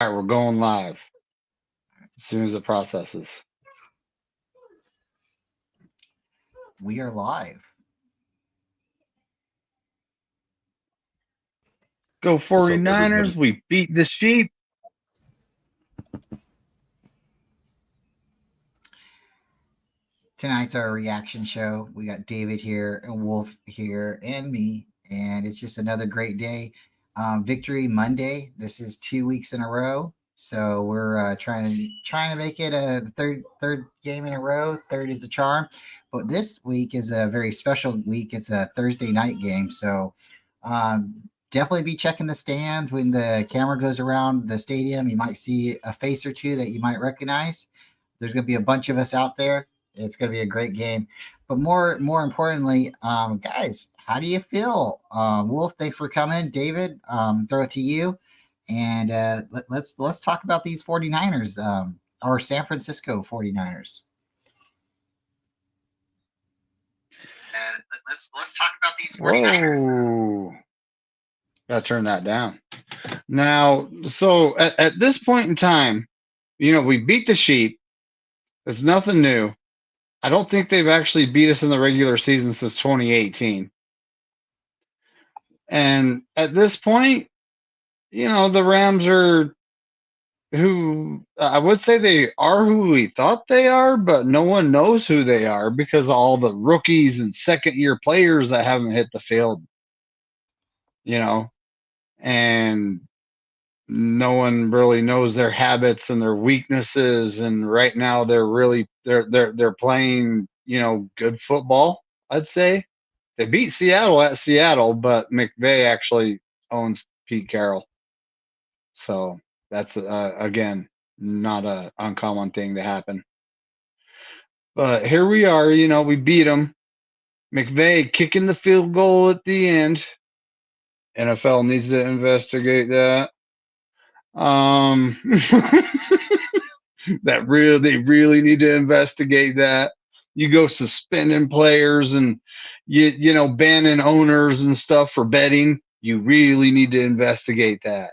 All right, we're going live as soon as it processes. We are live. Go What's up, 49ers. everybody? We beat the sheep. Tonight's our reaction show. We got David here and Wolf here and me, and it's just another great day. Victory Monday. This is 2 weeks in a row, so we're trying to make it a third game in a row. Third is the charm, but this week is a very special week. It's a Thursday night game, so um, definitely be checking the stands when the camera goes around the stadium. You might see a face or two that you might recognize. There's going to be a bunch of us out there. It's going to be a great game. But more importantly, guys, how do you feel? Wolf, thanks for coming. David, throw it to you. And let's talk about these 49ers, or San Francisco 49ers. And let's talk about these 49ers. Whoa. Gotta turn that down. Now, so at this point in time, we beat the sheep. It's nothing new. I don't think they've actually beat us in the regular season since 2018. And at this point, the Rams are who I would say they are who we thought they are, but no one knows who they are because of all the rookies and second year players that haven't hit the field, you know, and no one really knows their habits and their weaknesses. And right now they're playing, good football. I'd say they beat Seattle at Seattle, but McVay actually owns Pete Carroll. So that's again not a uncommon thing to happen. But here we are. We beat them. McVay kicking the field goal at the end. NFL needs to investigate that. They really need to investigate that. You go suspending players and banning owners and stuff for betting. You really need to investigate that.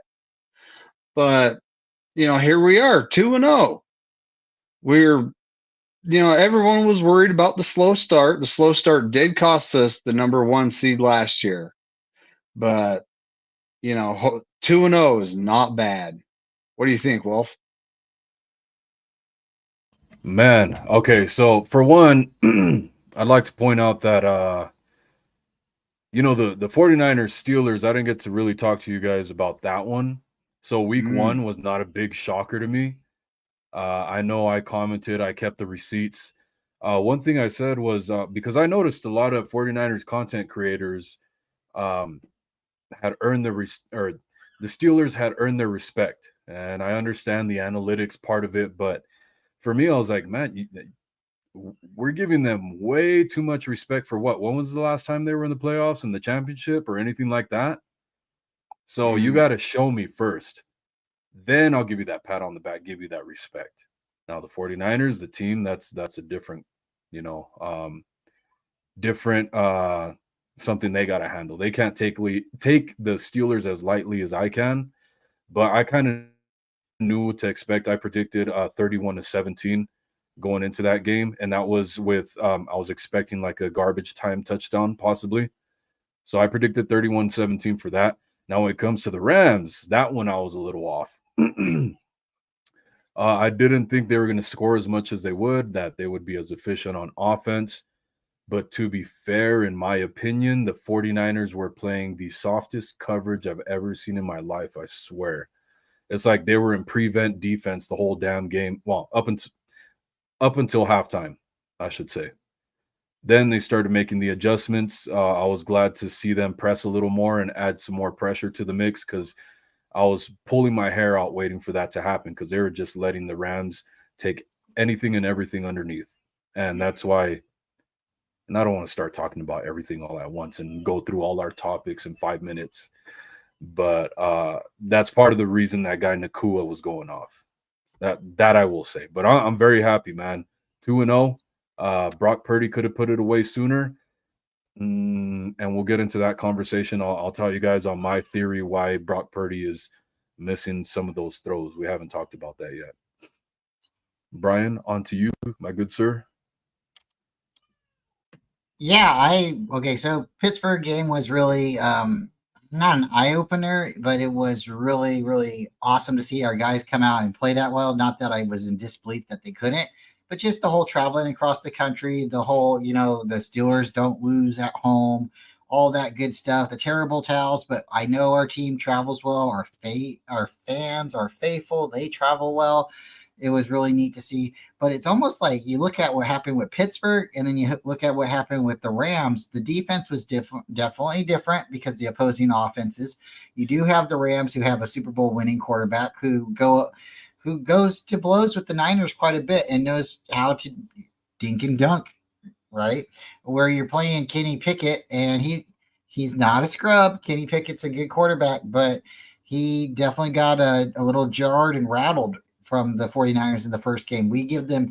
But here we are, 2-0. We're everyone was worried about the slow start. The slow start did cost us the number 1 seed last year. But 2-0 is not bad. What do you think, Wolf? Man, okay, so for one, I'd like to point out that the 49ers Steelers, I didn't get to really talk to you guys about that one. So week 1 was not a big shocker to me. I know I commented, I kept the receipts. One thing I said was because I noticed a lot of 49ers content creators had earned or the Steelers had earned their respect. And I understand the analytics part of it, but for me, I was like, man, we're giving them way too much respect for what? When was the last time they were in the playoffs and the championship or anything like that? So you got to show me first. Then I'll give you that pat on the back, give you that respect. Now the 49ers, the team, that's a different, different something they got to handle. They can't take the Steelers as lightly as I can, but I kind of knew what to expect. I predicted 31-17 going into that game, and that was with I was expecting like a garbage time touchdown possibly. So I predicted 31-17 for that. Now when it comes to the Rams, that one I was a little off. I didn't think they were going to score as much as they would, that they would be as efficient on offense. But to be fair, in my opinion, the 49ers were playing the softest coverage I've ever seen in my life, I swear. It's like they were in prevent defense the whole damn game. Well, up until halftime, I should say. Then they started making the adjustments. I was glad to see them press a little more and add some more pressure to the mix because I was pulling my hair out waiting for that to happen because they were just letting the Rams take anything and everything underneath. And that's why, and I don't want to start talking about everything all at once and go through all our topics in 5 minutes. But that's part of the reason that guy Nakua was going off. That I will say. But I'm very happy, man. 2-0. Brock Purdy could have put it away sooner. And we'll get into that conversation. I'll tell you guys on my theory why Brock Purdy is missing some of those throws. We haven't talked about that yet. Brian, on to you, my good sir. Yeah, okay, so Pittsburgh game was really not an eye opener, but it was really, really awesome to see our guys come out and play that well. Not that I was in disbelief that they couldn't, but just the whole traveling across the country, the whole, the Steelers don't lose at home, all that good stuff, the terrible towels, but I know our team travels well, our fans are faithful, they travel well. It was really neat to see. But it's almost like you look at what happened with Pittsburgh and then you look at what happened with the Rams. The defense was definitely different because the opposing offenses. You do have the Rams who have a Super Bowl winning quarterback who goes to blows with the Niners quite a bit and knows how to dink and dunk, right? Where you're playing Kenny Pickett and he's not a scrub. Kenny Pickett's a good quarterback, but he definitely got a little jarred and rattled from the 49ers in the first game. We give them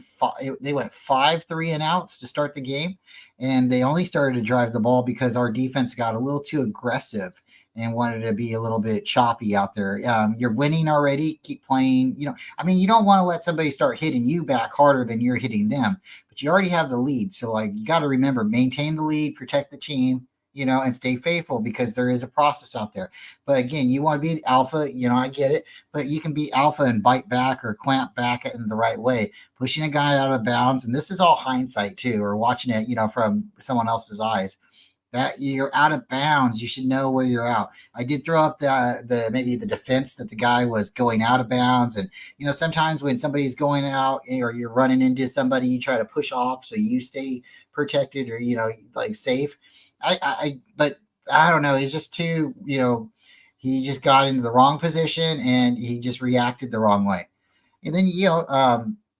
they went 5 3-and-outs to start the game, and they only started to drive the ball because our defense got a little too aggressive and wanted to be a little bit choppy out there. You're winning already. Keep playing. You don't want to let somebody start hitting you back harder than you're hitting them, but you already have the lead. So, you got to remember, maintain the lead, protect the team, and stay faithful because there is a process out there. But again, you want to be alpha, I get it, but you can be alpha and bite back or clamp back in the right way, pushing a guy out of bounds. And this is all hindsight too, or watching it, from someone else's eyes. That you're out of bounds, you should know where you're out. I did throw up the maybe the defense that the guy was going out of bounds, and sometimes when somebody's going out or you're running into somebody, you try to push off so you stay protected or safe. But I don't know. He's just too he just got into the wrong position and he just reacted the wrong way. And then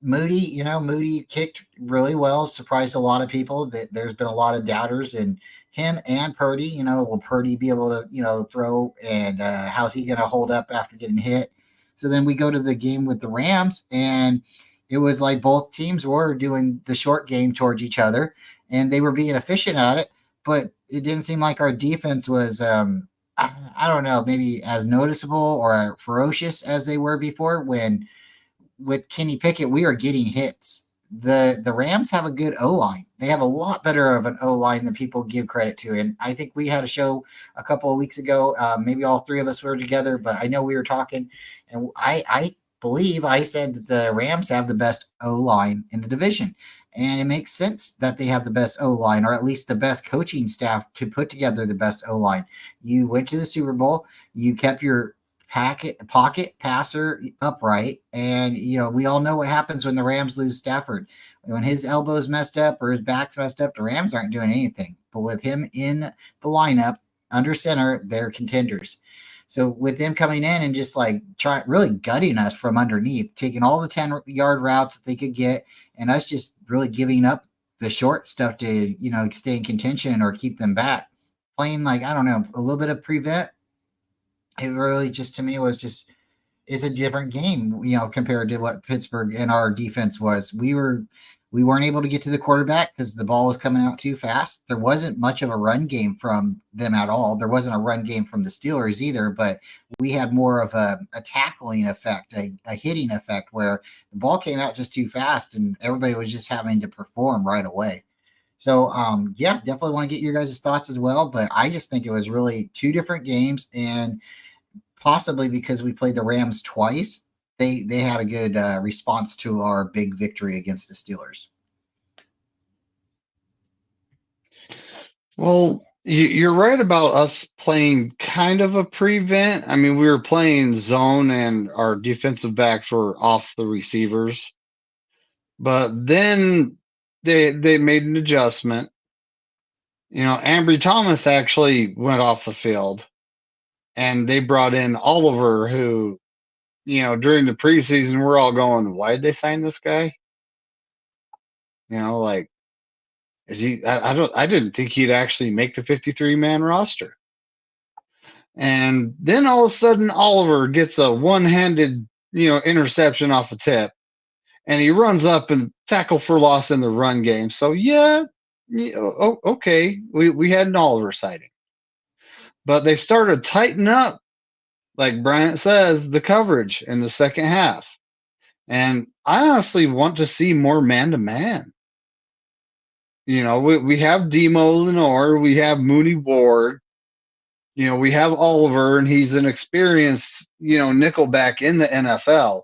Moody kicked really well, surprised a lot of people. That there's been a lot of doubters in him and Purdy. Will Purdy be able to throw, and how's he going to hold up after getting hit? So then we go to the game with the Rams, and it was like both teams were doing the short game towards each other, and they were being efficient at it, but it didn't seem like our defense was I don't know, maybe as noticeable or ferocious as they were before. When with Kenny Pickett, we are getting hits. The Rams have a good O-line. They have a lot better of an O-line than people give credit to. And I think we had a show a couple of weeks ago. Maybe all three of us were together, but I know we were talking. And I believe I said that the Rams have the best O-line in the division. And it makes sense that they have the best O-line, or at least the best coaching staff to put together the best O-line. You went to the Super Bowl. You kept your pocket passer upright, and we all know what happens when the Rams lose Stafford. When his elbow's messed up or his back's messed up, the Rams aren't doing anything. But with him in the lineup under center, they're contenders. So with them coming in and just really gutting us from underneath, taking all the 10-yard routes that they could get, and us just really giving up the short stuff to stay in contention or keep them back, playing I don't know, a little bit of prevent. It really just, to me, it's a different game, compared to what Pittsburgh and our defense was. We weren't able to get to the quarterback because the ball was coming out too fast. There wasn't much of a run game from them at all. There wasn't a run game from the Steelers either, but we had more of a tackling effect, a hitting effect, where the ball came out just too fast and everybody was just having to perform right away. So, definitely want to get your guys' thoughts as well. But I just think it was really two different games, and possibly because we played the Rams twice, they had a good response to our big victory against the Steelers. Well, you're right about us playing kind of a prevent. I mean, we were playing zone and our defensive backs were off the receivers. But then they made an adjustment. Ambry Thomas actually went off the field, and they brought in Oliver, who, during the preseason, we're all going, why did they sign this guy? Is he? I didn't think he'd actually make the 53-man roster. And then all of a sudden, Oliver gets a one-handed, interception off a tip, and he runs up and tackle for loss in the run game. So okay, we had an Oliver sighting, but they started tightening up like Bryant says, the coverage in the second half. And I honestly want to see more man to man. We have Demo Lenore, we have Mooney Ward, we have Oliver, and he's an experienced, nickelback in the NFL.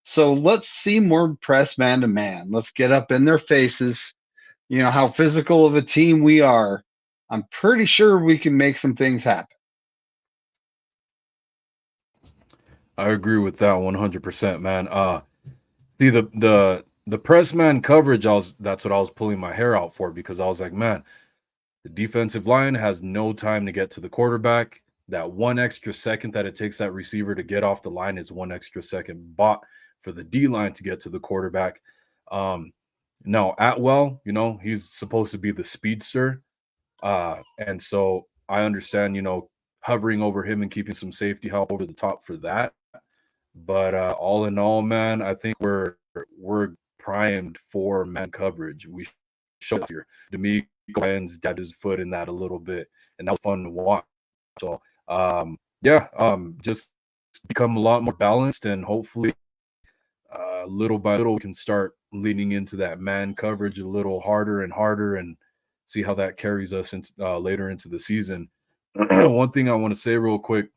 So let's see more press man to man. Let's get up in their faces, how physical of a team we are. I'm pretty sure we can make some things happen. I agree with that 100%, man. See the press man coverage, that's what I was pulling my hair out for, because I was like, man, the defensive line has no time to get to the quarterback. That 1 extra second that it takes that receiver to get off the line is 1 extra second bought for the D line to get to the quarterback. Now Atwell, he's supposed to be the speedster. And so I understand, hovering over him and keeping some safety help over the top for that. But all in all, man, I think we're primed for man coverage. We showed here. DeMeco Ryans dabbed his foot in that a little bit, and that was fun to watch. So just become a lot more balanced, and hopefully little by little we can start leaning into that man coverage a little harder and harder, and see how that carries us into later into the season. One thing I want to say real quick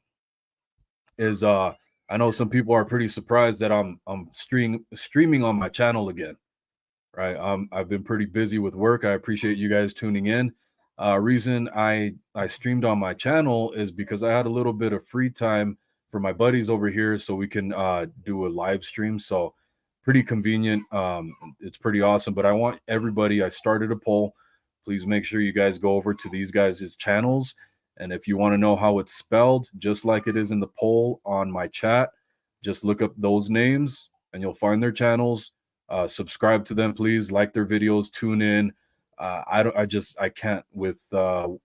is I know some people are pretty surprised that I'm streaming on my channel again, right? I've been pretty busy with work. I appreciate you guys tuning in. Reason I streamed on my channel is because I had a little bit of free time for my buddies over here, so we can do a live stream. So pretty convenient. It's pretty awesome. But I want everybody, I started a poll. Please make sure you guys go over to these guys' channels. And if you want to know how it's spelled, just like it is in the poll on my chat, just look up those names and you'll find their channels. Subscribe to them, please. Like their videos, tune in. I can't with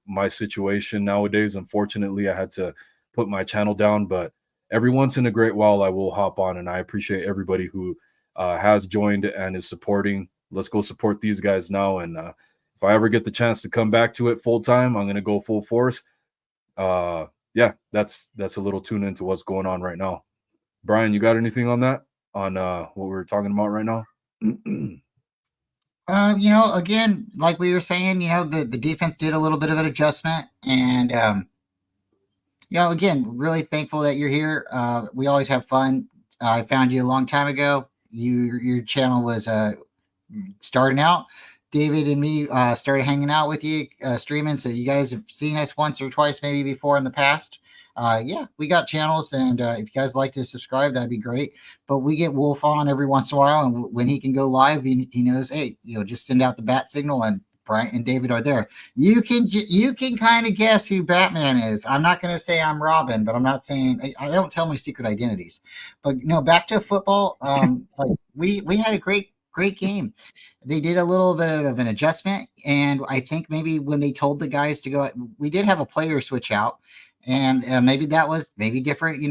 my situation nowadays. Unfortunately, I had to put my channel down, but every once in a great while I will hop on, and I appreciate everybody who has joined and is supporting. Let's go support these guys now. And if I ever get the chance to come back to it full time, I'm going to go full force. That's a little tune into what's going on right now. Brian, you got anything on that, on what we're talking about right now? Again, like we were saying, the defense did a little bit of an adjustment, and again, really thankful that you're here. We always have fun. I found you a long time ago. Your channel was starting out. David and me started hanging out with you, streaming. So you guys have seen us once or twice, maybe before in the past. We got channels, and if you guys like to subscribe, that'd be great. But we get Wolf on every once in a while, and when he can go live, he knows, hey, just send out the bat signal, and Brian and David are there. You can kind of guess who Batman is. I'm not going to say I'm Robin, but I'm not saying I don't tell my secret identities. But back to football. We had a great game. They did a little bit of an adjustment, and I think maybe when they told the guys to go, we did have a player switch out, and maybe that was different.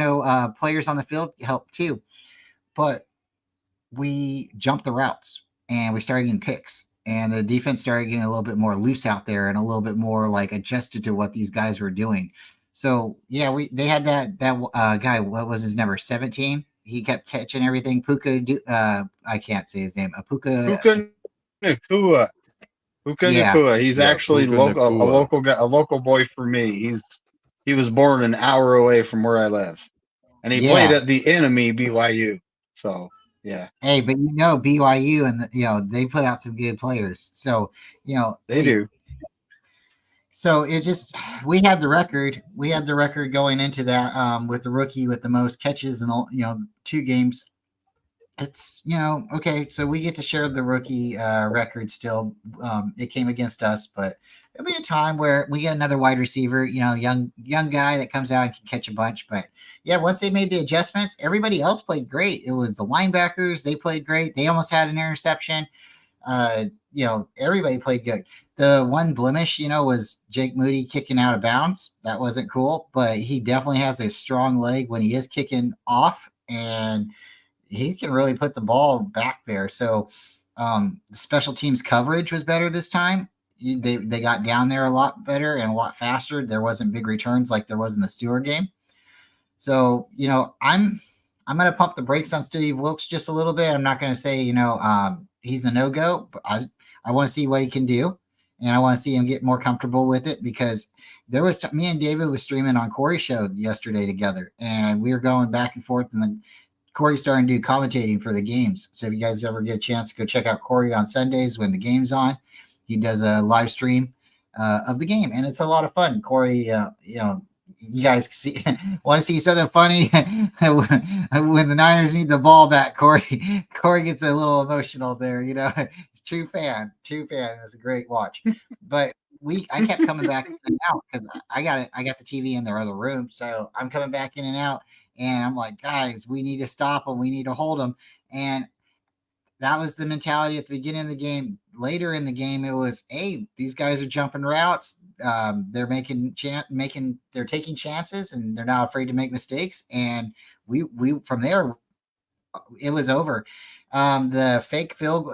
Players on the field helped too, but we jumped the routes and we started getting picks, and the defense started getting a little bit more loose out there and a little bit more like adjusted to what these guys were doing. So they had that guy. What was his number? 17. He kept catching everything. I can't say his name. Puka Nacua. Nacua. He's actually a local guy, a local boy for me. He was born an hour away from where I live, and he played at the enemy BYU. So yeah. Hey, but BYU, and they put out some good players. So they do. So we had the record. We had the record going into that with the rookie with the most catches in 2 games. It's okay. So we get to share the rookie record still. It came against us, but it'll be a time where we get another wide receiver, young guy that comes out and can catch a bunch. But once they made the adjustments, everybody else played great. It was the linebackers; they played great. They almost had an interception. Everybody played good. The one blemish, was Jake Moody kicking out of bounds. That wasn't cool, but he definitely has a strong leg when he is kicking off, and he can really put the ball back there. So the special teams coverage was better this time. They got down there a lot better and a lot faster. There wasn't big returns like there was in the Stewart game. So, I'm going to pump the brakes on Steve Wilkes just a little bit. I'm not going to say, he's a no-go, but I want to see what he can do. And I want to see him get more comfortable with it, because there was me and David was streaming on Corey's show yesterday together, and we were going back and forth, and then Corey's starting to do commentating for the games. So if you guys ever get a chance to go check out Corey on Sundays when the game's on, he does a live stream of the game, and it's a lot of fun. Corey, you guys see want to see something funny when the Niners need the ball back. Corey gets a little emotional there. True fan. It's a great watch. But I kept coming back in and out because I got the TV in their other room, so I'm coming back in and out, and I'm like, guys, we need to stop them. We need to hold them. And that was the mentality at the beginning of the game. Later in the game, it was, hey, these guys are jumping routes. They're they're taking chances, and they're not afraid to make mistakes. And we from there, it was over. The field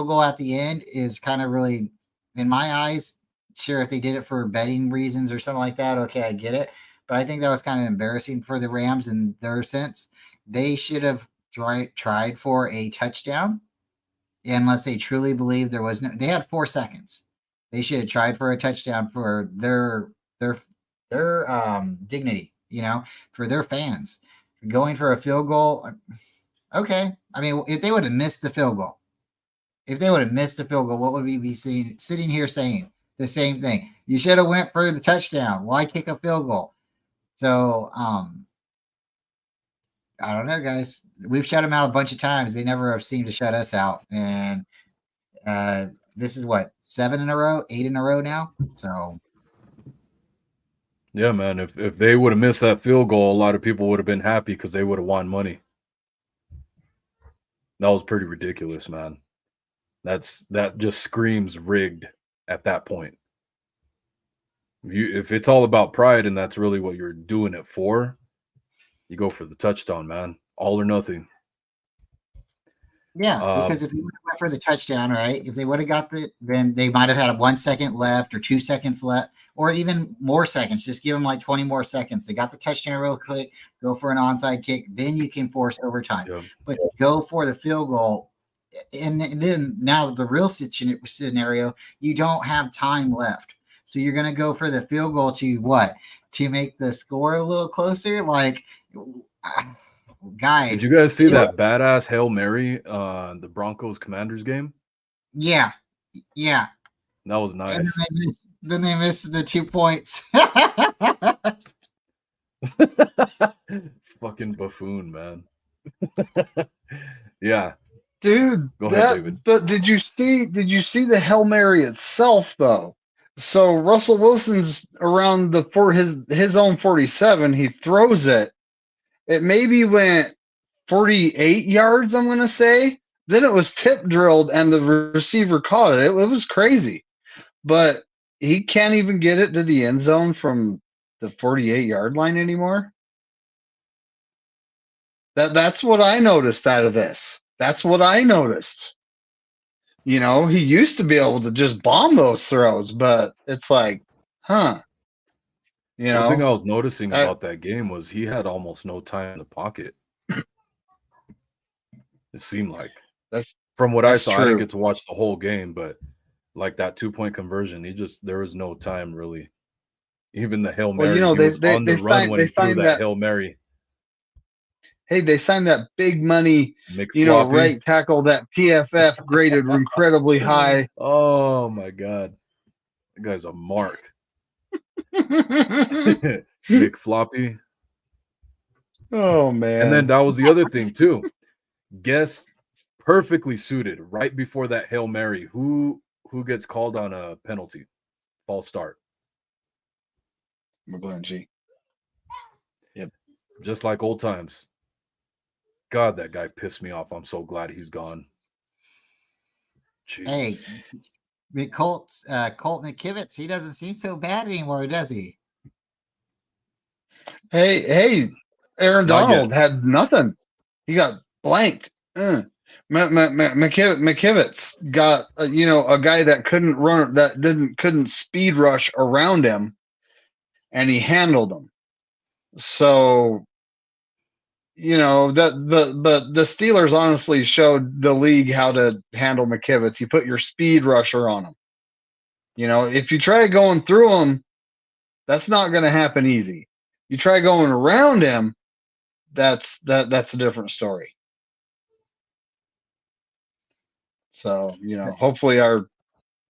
goal at the end is kind of really, in my eyes, sure, if they did it for betting reasons or something like that, okay, I get it. But I think that was kind of embarrassing for the Rams in their sense. They should have tried for a touchdown, unless they truly believe there was no. They had 4 seconds. They should have tried for a touchdown for their dignity, for their fans. Going for a field goal, okay. I mean, if they would have missed the field goal, what would we be sitting here saying? The same thing. You should have went for the touchdown. Why kick a field goal? So, I don't know, guys. We've shut them out a bunch of times. They never have seemed to shut us out. And this is what, 7 in a row, 8 in a row now. So, yeah, man. If they would have missed that field goal, a lot of people would have been happy because they would have won money. That was pretty ridiculous, man. That just screams rigged at that point. If it's all about pride and that's really what you're doing it for, you go for the touchdown, man. All or nothing. Yeah, because if you went for the touchdown, right? If they would have got then they might have had 1 second left or 2 seconds left, or even more seconds. Just give them like 20 more seconds. They got the touchdown real quick, go for an onside kick, then you can force overtime. Yeah. But go for the field goal, and then now the real scenario, you don't have time left. So you're going to go for the field goal to what? To make the score a little closer? Like, guys. Did you guys see that badass Hail Mary the Broncos Commanders game? Yeah. That was nice. And then they missed the 2 points. Fucking buffoon, man. Yeah. Dude, go ahead, David. But did you see the Hail Mary itself though? So Russell Wilson's around his own 47, he throws it. It maybe went 48 yards, I'm going to say. Then it was tip drilled and the receiver caught it. It was crazy. But he can't even get it to the end zone from the 48-yard line anymore. That's what I noticed out of this. That's what I noticed. He used to be able to just bomb those throws, but it's like, huh. One thing I was noticing about that game was he had almost no time in the pocket. It seemed like. From what I saw, true. I didn't get to watch the whole game, but like that 2-point conversion, there was no time really. Even the Hail Mary, he was on the run when he threw that Hail Mary. Hey, they signed that big money, right tackle, that PFF graded incredibly high. Oh my God. That guy's a mark. Big floppy. Oh man. And then that was the other thing too. Guess perfectly suited right before that Hail Mary. Who gets called on a penalty? False start. McGlinchey. Yep. Just like old times. God, that guy pissed me off. I'm so glad he's gone. Jeez. Hey, Colt McKivitz, he doesn't seem so bad anymore, does he? Hey, Aaron Donald had nothing. He got blanked. McKivitz got a guy that couldn't run, couldn't speed rush around him, and he handled him. So, the Steelers honestly showed the league how to handle McKivitz. You put your speed rusher on him. If you try going through him, that's not going to happen easy. You try going around him, that's a different story. So, hopefully our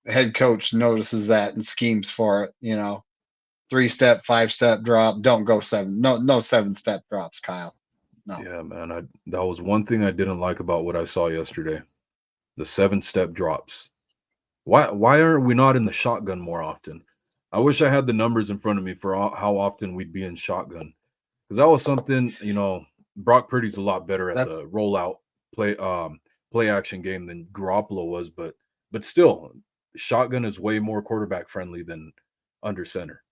head coach notices that and schemes for it. 3-step, 5-step drop. Don't go 7. No 7-step drops, Kyle. No. Yeah, man. That was one thing I didn't like about what I saw yesterday. The 7-step drops. Why aren't we not in the shotgun more often? I wish I had the numbers in front of me for how often we'd be in shotgun. Because that was something, Brock Purdy's a lot better at the rollout play action game than Garoppolo was, but still, shotgun is way more quarterback friendly than under center.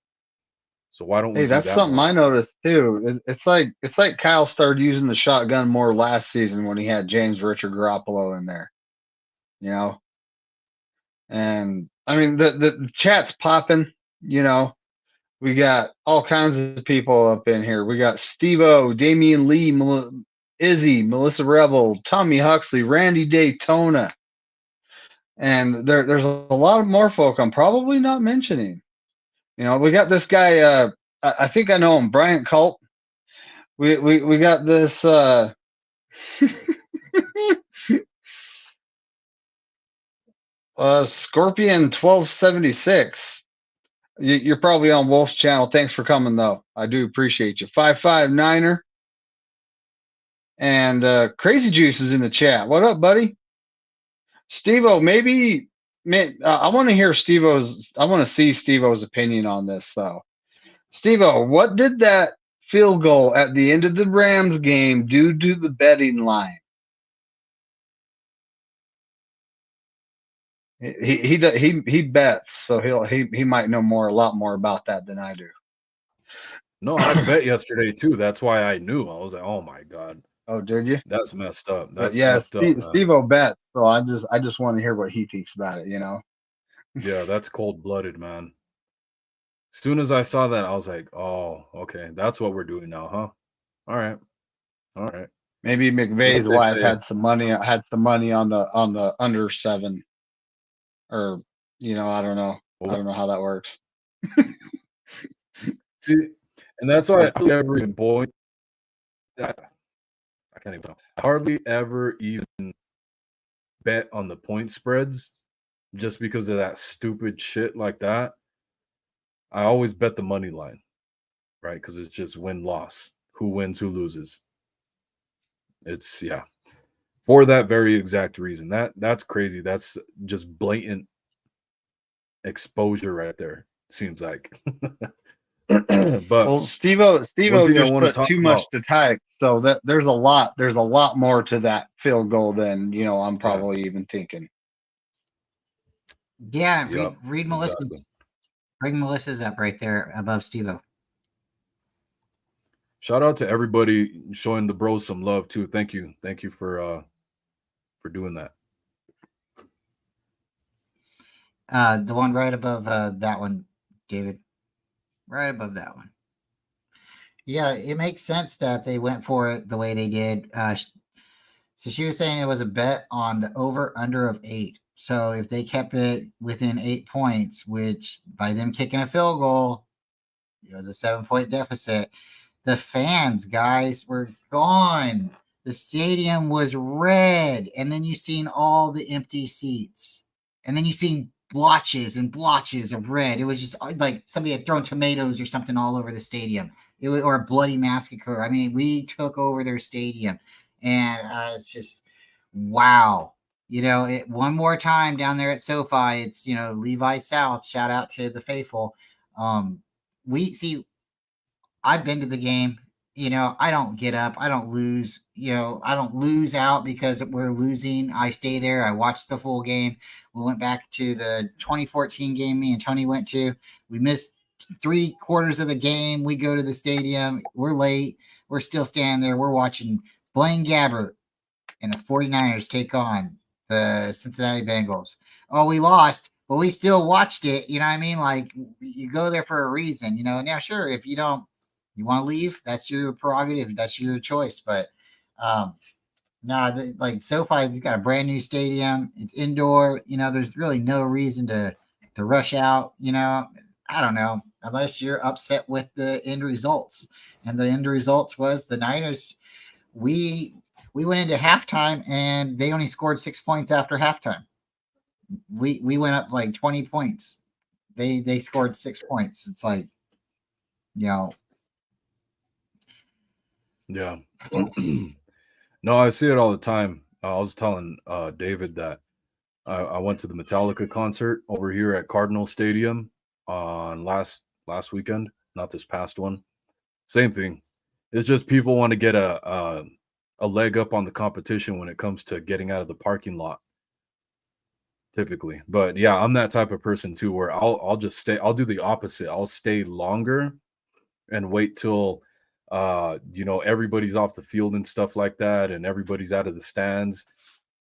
So why don't we? Hey, that's something I noticed too. It's like Kyle started using the shotgun more last season when he had James Richard Garoppolo in there. And I mean the chat's popping. We got all kinds of people up in here. We got Steve-O, Damian Lee, Izzy, Melissa Rebel, Tommy Huxley, Randy Daytona. And there's a lot of more folk I'm probably not mentioning. We got this guy, I think I know him, Bryant Culp. We got this Scorpion 1276. You're probably on Wolf's channel. Thanks for coming, though. I do appreciate you. 559er. And Crazy Juice is in the chat. What up, buddy? Steve-O, maybe, man, I want to hear I want to see Steve-O's opinion on this, though. Steve-O, what did that field goal at the end of the Rams game do to the betting line? He bets, so he might know a lot more about that than I do. No, I bet yesterday too. That's why I knew. I was like, oh my god. Oh, did you? That's messed up. That's messed up. Steve-O bets, so I just want to hear what he thinks about it. Yeah, that's cold-blooded, man. As soon as I saw that, I was like, oh, okay, that's what we're doing now, huh? All right. Maybe McVay's wife had some money on the under 7, or I don't know. I don't know how that works. See, and that's why I never even I can't even. I hardly ever even bet on the point spreads, just because of that stupid shit like that. I always bet the money line, right? Because it's just win-loss. Who wins, who loses. It's for that very exact reason. That's crazy. That's just blatant exposure right there. Seems like. But Steve-O just put too much to type, so that there's a lot more to that field goal than I'm probably even thinking. Yeah, read Melissa. Exactly. Bring Melissa's up right there above Steve-O. Shout out to everybody showing the bros some love too. Thank you for doing that. The one right above that one, David. Right above that one. Yeah, it makes sense that they went for it the way they did. So she was saying it was a bet on the over-under of 8. So if they kept it within 8 points, which by them kicking a field goal, it was a 7-point deficit. The fans, guys, were gone. The stadium was red. And then you seen all the empty seats. And then you seen blotches and blotches of red. It was just like somebody had thrown tomatoes or something all over the stadium. It was, or a bloody massacre. I mean, we took over their stadium. And it's just, wow. One more time down there at SoFi, it's, Levi South. Shout out to the faithful. I've been to the game. I don't get up. I don't lose. I don't lose out because we're losing. I stay there. I watch the full game. We went back to the 2014 game me and Tony went to. We missed 3/4 of the game. We go to the stadium. We're late. We're still standing there. We're watching Blaine Gabbert and the 49ers take on the Cincinnati Bengals. Oh, we lost, but we still watched it. You know what I mean? Like, you go there for a reason, Now, sure, if you don't You want to leave? That's your prerogative. That's your choice. But like SoFi, it's got a brand new stadium. It's indoor. There's really no reason to rush out. I don't know, unless you're upset with the end results. And the end results was the Niners. We went into halftime and they only scored 6 points after halftime. We went up like 20 points. They scored 6 points. It's like, Yeah. No, I see it all the time. I was telling David that I went to the Metallica concert over here at Cardinal Stadium on last weekend, not this past one. Same thing. It's just people want to get a leg up on the competition when it comes to getting out of the parking lot. Typically, but yeah, I'm that type of person too, where I'll just stay. I'll do the opposite. I'll stay longer and wait till everybody's off the field and stuff like that, and everybody's out of the stands.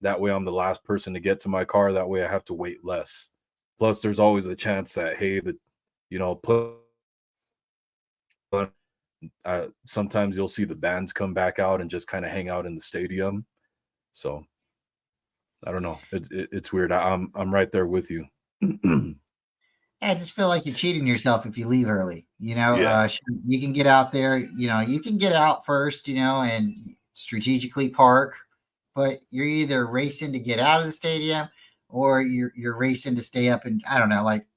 That way, I'm the last person to get to my car. That way, I have to wait less. Plus, there's always a chance that sometimes you'll see the bands come back out and just kind of hang out in the stadium. So I don't know. It's weird. I'm right there with you. I just feel like you're cheating yourself if you leave early. You can get out there. You can get out first. And strategically park, but you're either racing to get out of the stadium or you're racing to stay up. And I don't know. Like,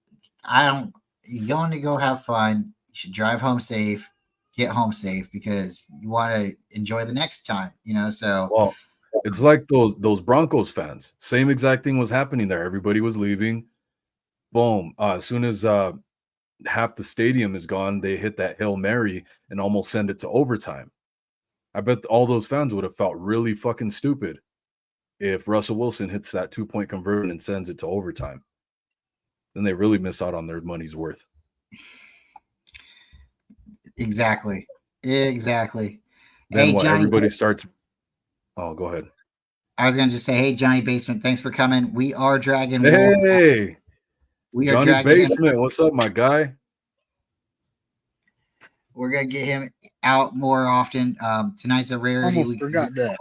you're going to go have fun. You should drive home safe. Get home safe because you want to enjoy the next time. So. Well, it's like those Broncos fans. Same exact thing was happening there. Everybody was leaving. Boom. As soon as half the stadium is gone, they hit that Hail Mary and almost send it to overtime. I bet all those fans would have felt really fucking stupid if Russell Wilson hits that 2-point conversion and sends it to overtime. Then they really miss out on their money's worth. Exactly. Then everybody starts. Oh, go ahead. I was going to just say, hey, Johnny Basement, thanks for coming. We are dragging. Hey, Johnny Basement, what's up, my guy? We're going to get him out more often. Tonight's a rarity. Almost forgot that.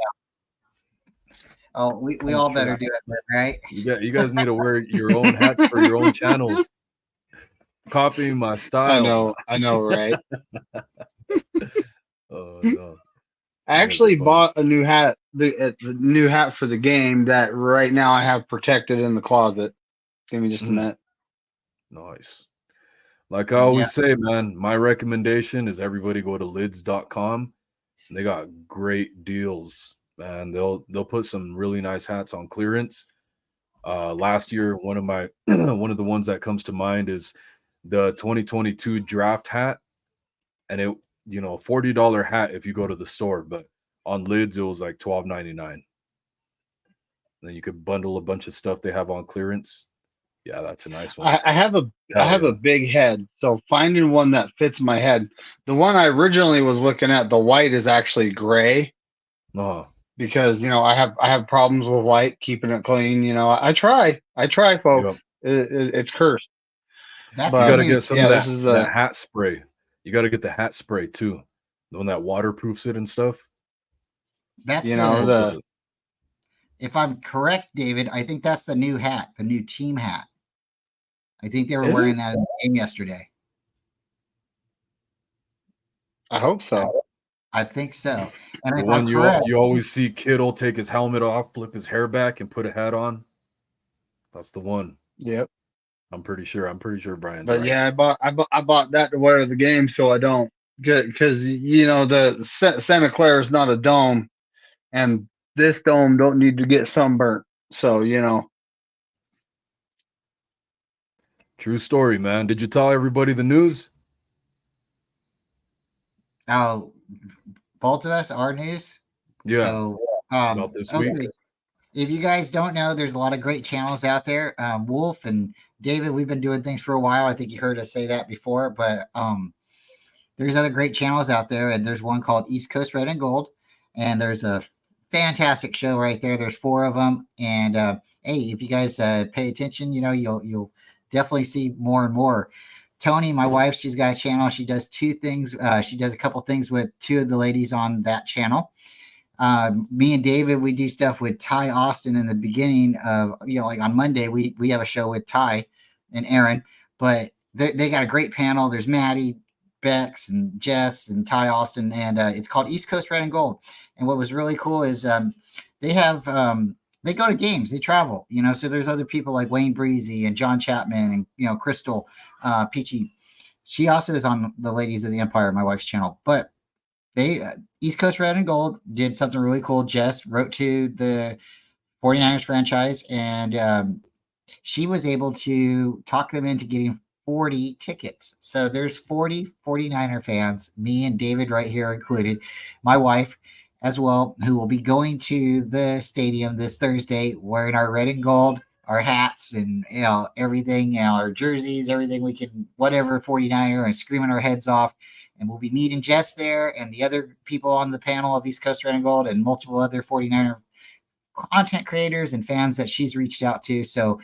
Oh, we all better do it, right? You guys need to wear your own hats for your own channels. Copying my style. I know, right? Oh no. I actually bought a new hat, the new hat for the game that right now I have protected in the closet. Give me just a minute. Nice. Like I always say, man, my recommendation is everybody go to lids.com. They got great deals, man. They'll put some really nice hats on clearance. Last year, one of the ones that comes to mind is the 2022 draft hat, and it $40 hat if you go to the store, but on Lids it was like $12.99. Then you could bundle a bunch of stuff they have on clearance. Yeah, that's a nice one. I have a big head, so finding one that fits my head. The one I originally was looking at, the white is actually gray. Because I have problems with white, keeping it clean. I try, folks. Yep. It's cursed. You got to get some of that hat spray. You got to get the hat spray too, the one that waterproofs it and stuff. That's if I'm correct, David, I think that's the new hat, the new team hat. I think they were wearing that in the game yesterday. I hope so. I think so. And the one you always see Kittle take his helmet off, flip his hair back, and put a hat on. That's the one. Yep. I'm pretty sure Brian's But right. yeah, I bought that to wear the game, so I don't because the Santa Clara is not a dome, and this dome don't need to get sunburnt. So True story, man. Did you tell everybody the news? Oh, both of us, our news. Yeah. So about this week. If you guys don't know, there's a lot of great channels out there. Wolf and David, we've been doing things for a while. I think you heard us say that before, but there's other great channels out there, and there's one called East Coast Red and Gold, and there's a fantastic show right there. There's 4 of them, and hey, if you guys pay attention, you'll definitely see more and more. Tony, my wife, she's got a channel. She does two things. She does a couple things with two of the ladies on that channel. Me and David, we do stuff with Ty Austin in the beginning of, like on Monday, we have a show with Ty and Aaron, but they got a great panel. There's Maddie, Bex, and Jess, and Ty Austin, and it's called East Coast Red and Gold. And what was really cool is they have they go to games, they travel, so there's other people like Wayne Breezy and John Chapman and Crystal Peachy. She also is on the Ladies of the Empire, my wife's channel. But they East Coast Red and Gold did something really cool. Jess wrote to the 49ers franchise, and she was able to talk them into getting 40 tickets. So there's 40 49er fans, me and David right here included, my wife as well, who will be going to the stadium this Thursday wearing our red and gold, our hats, and everything, our jerseys, everything we can, whatever 49er, and screaming our heads off. And we'll be meeting Jess there and the other people on the panel of East Coast Red and Gold and multiple other 49er content creators and fans that she's reached out to. So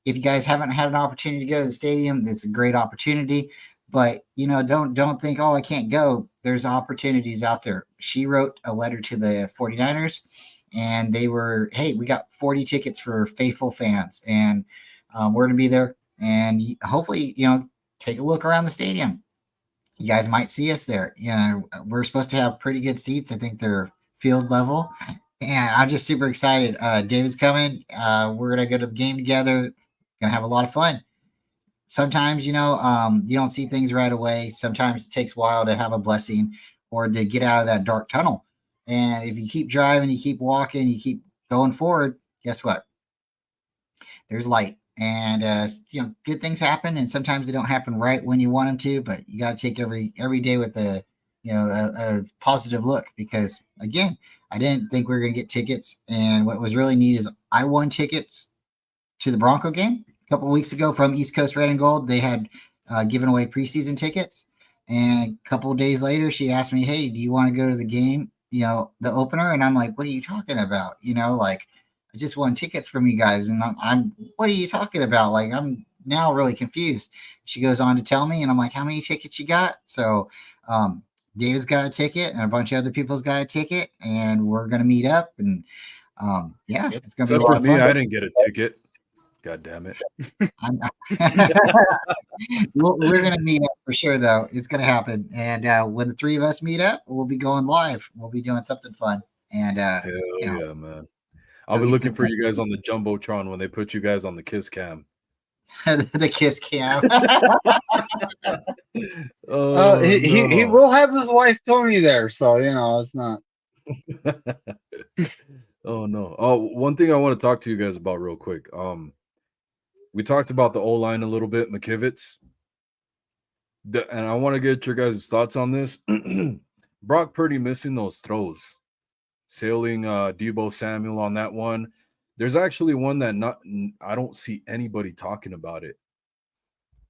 if you guys haven't had an opportunity to go to the stadium, it's a great opportunity. But, don't think, I can't go. There's opportunities out there. She wrote a letter to the 49ers, and they were, hey, we got 40 tickets for faithful fans. And we're going to be there. And hopefully, take a look around the stadium. You guys might see us there. We're supposed to have pretty good seats. I think they're field level. And I'm just super excited. David's coming. We're going to go to the game together. Going to have a lot of fun. Sometimes, you don't see things right away. Sometimes it takes a while to have a blessing or to get out of that dark tunnel. And if you keep driving, you keep walking, you keep going forward, guess what? There's light. And, good things happen, and sometimes they don't happen right when you want them to, but you got to take every day with a positive look, because, again, I didn't think we were going to get tickets. And what was really neat is I won tickets to the Bronco game a couple of weeks ago from East Coast Red and Gold. They had given away preseason tickets. And a couple of days later, she asked me, hey, do you want to go to the game, the opener? And I'm like, what are you talking about? I just won tickets from you guys. And I'm what are you talking about? Like, I'm now really confused. She goes on to tell me, and I'm like, how many tickets you got? So David's got a ticket, and a bunch of other people's got a ticket, and we're going to meet up. And it's going to be a lot of fun. I didn't get a ticket. God damn it. We're going to meet up for sure, though. It's going to happen. And when the three of us meet up, we'll be going live. We'll be doing something fun. And hell yeah, man. I'll be looking for you guys on the Jumbotron when they put you guys on the Kiss Cam. The Kiss Cam. He will have his wife Tony there, so it's not. Oh no. Oh, one thing I want to talk to you guys about real quick. We talked about the O-line a little bit, McKivitz. And I want to get your guys' thoughts on this. Brock Purdy missing those throws. Sailing Deebo Samuel on that one. There's actually one that I don't see anybody talking about it.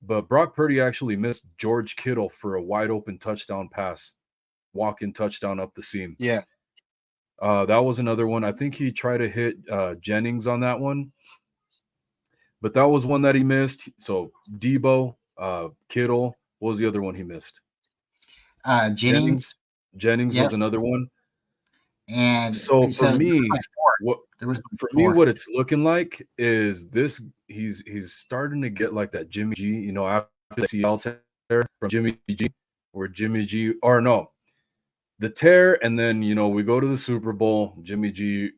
But Brock Purdy actually missed George Kittle for a wide open touchdown pass, walk-in touchdown up the seam. Yeah. That was another one. I think he tried to hit Jennings on that one. But that was one that he missed. So Deebo, Kittle, what was the other one he missed? Jennings. Jennings was another one. And so for me, what it's looking like is this. He's starting to get like that Jimmy G, after the CL tear from Jimmy G, or Jimmy G, or no, the tear, and then we go to the Super Bowl. Jimmy G,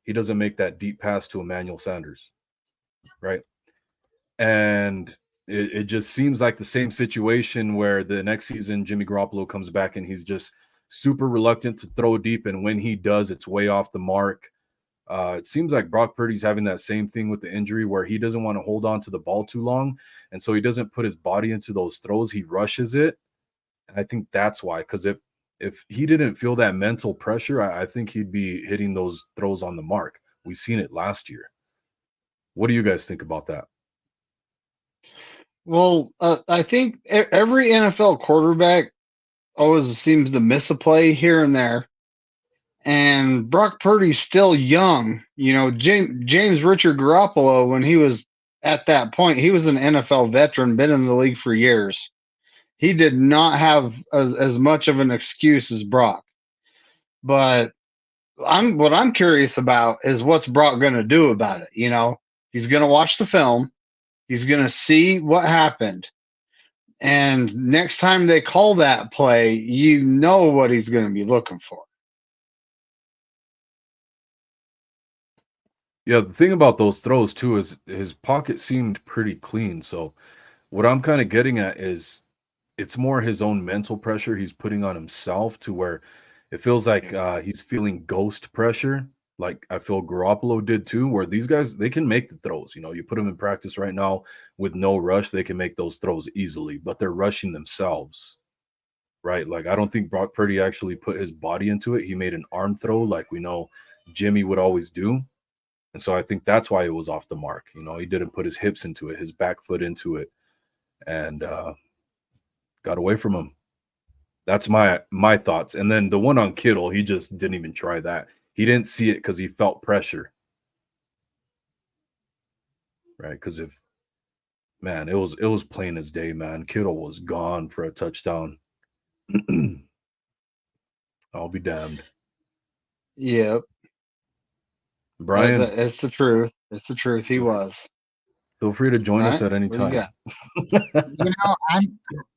he doesn't make that deep pass to Emmanuel Sanders, right? And it just seems like the same situation where the next season Jimmy Garoppolo comes back and he's just super reluctant to throw deep, and when he does, it's way off the mark. It seems like Brock Purdy's having that same thing with the injury where he doesn't want to hold on to the ball too long, and so he doesn't put his body into those throws. He rushes it, and I think that's why. Because if he didn't feel that mental pressure, I think he'd be hitting those throws on the mark. We've seen it last year. What do you guys think about that? Well, I think every NFL quarterback always seems to miss a play here and there. And Brock Purdy's still young. James Richard Garoppolo, when he was at that point, he was an NFL veteran, been in the league for years. He did not have as much of an excuse as Brock. But what I'm curious about is what's Brock going to do about it. You know, he's going to watch the film. He's going to see what happened. And next time they call that play, you know what he's going to be looking for. Yeah, the thing about those throws too is his pocket seemed pretty clean. So what I'm kind of getting at is it's more his own mental pressure he's putting on himself to where it feels like he's feeling ghost pressure, like I feel Garoppolo did too, where these guys they can make the throws. You know, you put them in practice right now with no rush, they can make those throws easily, but they're rushing themselves. Right. Like I don't think Brock Purdy actually put his body into it. He made an arm throw like we know Jimmy would always do. And so I think that's why it was off the mark. You know, he didn't put his hips into it, his back foot into it, and got away from him. That's my thoughts. And then the one on Kittle, he just didn't even try that. He didn't see it because he felt pressure. Right. Because it was plain as day, man. Kittle was gone for a touchdown. I'll be damned. Yep. Brian, it's the truth. It's the truth. He was. Feel free to join us at any time.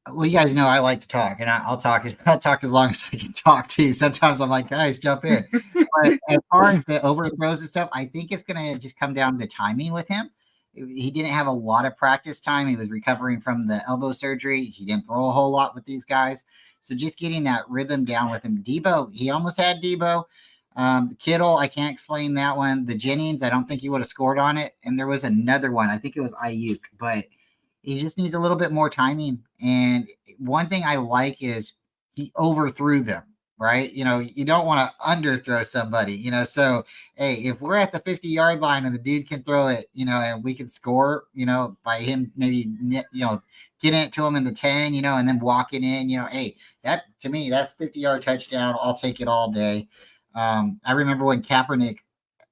Well, you guys know I like to talk, and I'll talk as long as I can talk too. Sometimes I'm like, guys, jump in. But as far as the overthrows and stuff, I think it's gonna just come down to timing with him. He didn't have a lot of practice time. He was recovering from the elbow surgery. He didn't throw a whole lot with these guys. So just getting that rhythm down with him. Debo, he almost had Debo. The Kittle, I can't explain that one. The Jennings, I don't think he would have scored on it. And there was another one. I think it was Ayuk, but he just needs a little bit more timing. And one thing I like is he overthrew them, right? You know, you don't want to underthrow somebody, you know. So, hey, if we're at the 50-yard line and the dude can throw it, you know, and we can score, you know, by him maybe, you know, getting it to him in the 10, you know, and then walking in, you know, hey, that to me, that's 50-yard touchdown. I'll take it all day. I remember when Kaepernick,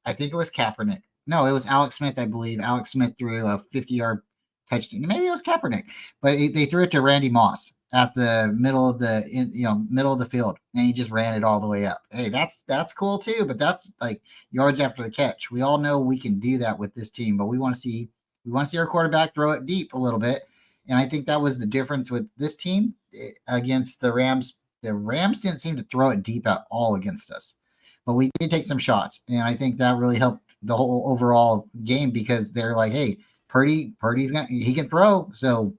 I think it was Kaepernick. No, it was Alex Smith, I believe. Alex Smith threw a 50-yard touchdown. Maybe it was Kaepernick, but they threw it to Randy Moss at the middle of the field, and he just ran it all the way up. Hey, that's cool too, but that's like yards after the catch. We all know we can do that with this team, but we want to see our quarterback throw it deep a little bit, and I think that was the difference with this team against the Rams. The Rams didn't seem to throw it deep at all against us. But we did take some shots, and I think that really helped the whole overall game because they're like, hey, Purdy's he can throw, so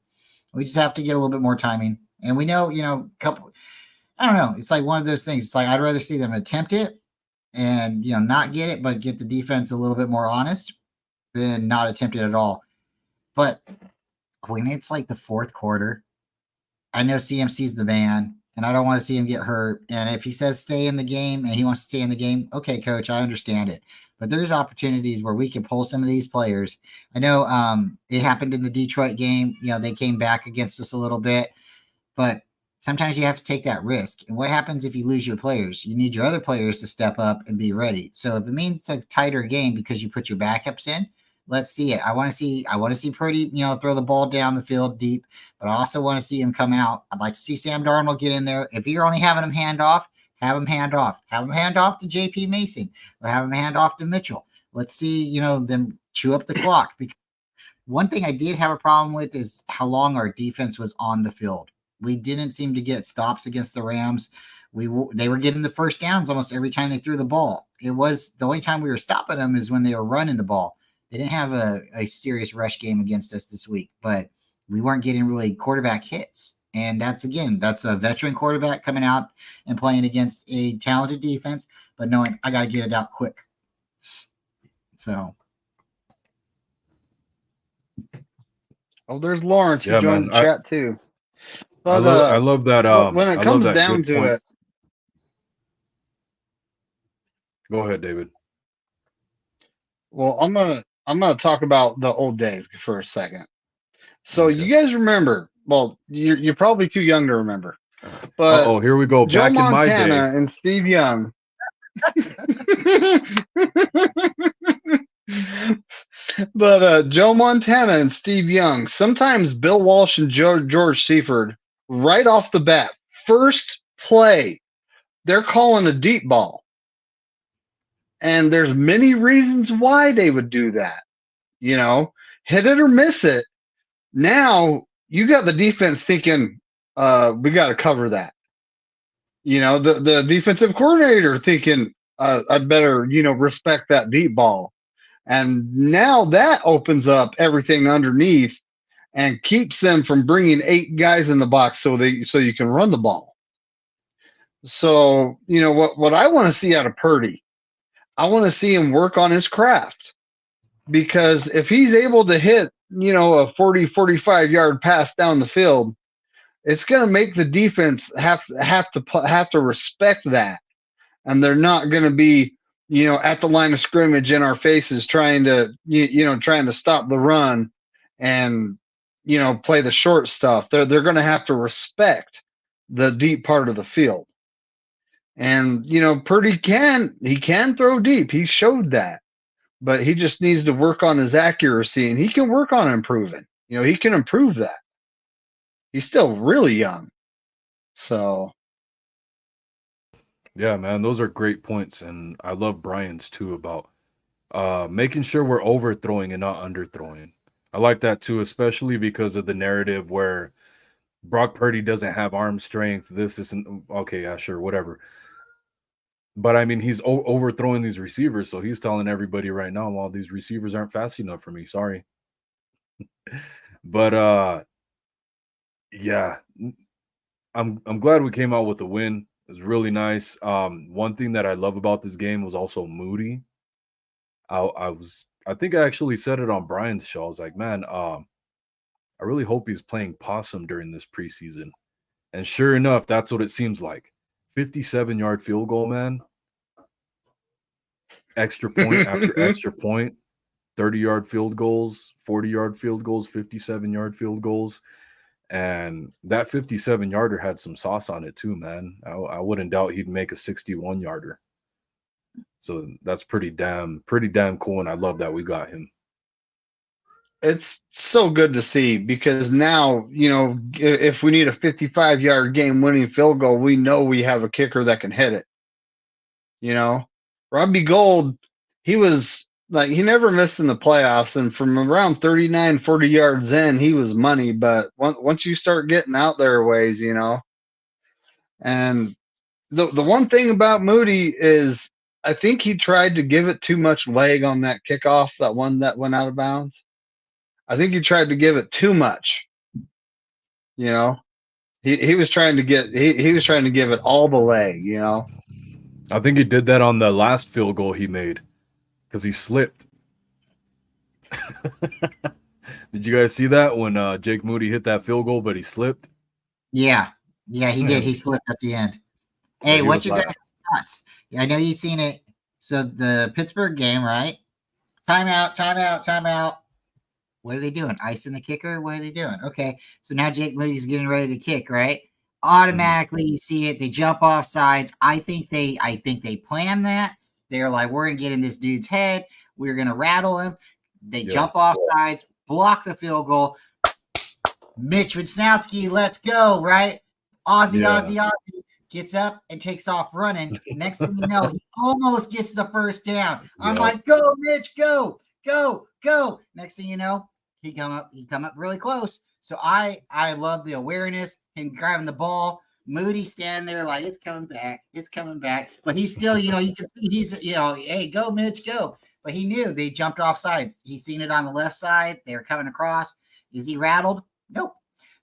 we just have to get a little bit more timing. And we know, you know, I don't know. It's like one of those things. It's like I'd rather see them attempt it and, you know, not get it, but get the defense a little bit more honest than not attempt it at all. But when it's like the fourth quarter, I know CMC's the man. And I don't want to see him get hurt. And if he says stay in the game and he wants to stay in the game, okay, coach, I understand it. But there's opportunities where we can pull some of these players. I know it happened in the Detroit game. You know, they came back against us a little bit. But sometimes you have to take that risk. And what happens if you lose your players? You need your other players to step up and be ready. So if it means it's a tighter game because you put your backups in, let's see it. I want to see Purdy, you know, throw the ball down the field deep, but I also want to see him come out. I'd like to see Sam Darnold get in there. If you're only having him hand off, have him hand off. Have him hand off to JP Mason. Have him hand off to Mitchell. Let's see, you know, them chew up the clock. Because one thing I did have a problem with is how long our defense was on the field. We didn't seem to get stops against the Rams. They were getting the first downs almost every time they threw the ball. It was the only time we were stopping them is when they were running the ball. They didn't have a serious rush game against us this week, but we weren't getting really quarterback hits. And that's a veteran quarterback coming out and playing against a talented defense, but knowing I got to get it out quick. So. Oh, there's Lawrence who joined the chat too. But, I love that. When it comes down to it. Go ahead, David. Well, I'm gonna talk about the old days for a second. So you guys remember? Well, you're probably too young to remember. But here we go. Joe Back Montana in my day, and Steve Young. But Joe Montana and Steve Young, sometimes Bill Walsh and George Seifert, right off the bat, first play, they're calling a deep ball. And there's many reasons why they would do that. You know, hit it or miss it. Now you got the defense thinking, we got to cover that. You know, the defensive coordinator thinking, I'd better, respect that deep ball. And now that opens up everything underneath and keeps them from bringing 8 guys in the box so you can run the ball. So, what I want to see out of Purdy, I want to see him work on his craft, because if he's able to hit, a 40, 45 yard pass down the field, it's going to make the defense have to respect that. And they're not going to be, at the line of scrimmage in our faces trying to stop the run and, play the short stuff. They're going to have to respect the deep part of the field. And, Purdy can throw deep. He showed that, but he just needs to work on his accuracy, and he can work on improving. He can improve that. He's still really young. So. Yeah, man, those are great points. And I love Brian's too about making sure we're overthrowing and not underthrowing. I like that too, especially because of the narrative where Brock Purdy doesn't have arm strength. This isn't okay. Yeah, sure, whatever. But I mean, he's overthrowing these receivers, so he's telling everybody right now, well, these receivers aren't fast enough for me. Sorry. But yeah, I'm glad we came out with a win. It was really nice. One thing that I love about this game was also Moody. I think I actually said it on Brian's show. I was like, man, I really hope he's playing possum during this preseason. And sure enough, that's what it seems like. 57-yard field goal, man. Extra point after extra point. 30-yard field goals, 40-yard field goals, 57-yard field goals. And that 57-yarder had some sauce on it too, man. I wouldn't doubt he'd make a 61-yarder. So that's pretty damn cool, and I love that we got him. It's so good to see, because now, if we need a 55-yard game-winning field goal, we know we have a kicker that can hit it. Robbie Gould, he was like, he never missed in the playoffs, and from around 39, 40 yards in, he was money. But once you start getting out there a ways, and the one thing about Moody is, I think he tried to give it too much leg on that kickoff, that one that went out of bounds. I think he tried to give it too much. He was trying to he was trying to give it all the leg. I think he did that on the last field goal he made because he slipped. Did you guys see that when Jake Moody hit that field goal, but he slipped? Yeah, he did. He slipped at the end. Hey, what's your guys' thoughts? Yeah, I know you've seen it. So the Pittsburgh game, right? Timeout. What are they doing? Icing the kicker? What are they doing? Okay, so now Jake Moody's getting ready to kick, right? Automatically, you see it. They jump off sides. I think they plan that. They're like, we're gonna get in this dude's head. We're gonna rattle him. They jump off sides, block the field goal. Mitch Wisnowski, let's go, right? Aussie gets up and takes off running. Next thing you know, he almost gets the first down. I'm like, go, Mitch, go. Next thing you know, he come up really close. So I love the awareness, him grabbing the ball. Moody standing there like, it's coming back. But he's still, you can see he's, hey, go, Mitch, go. But he knew they jumped off sides. He seen it on the left side. They were coming across. Is he rattled? Nope.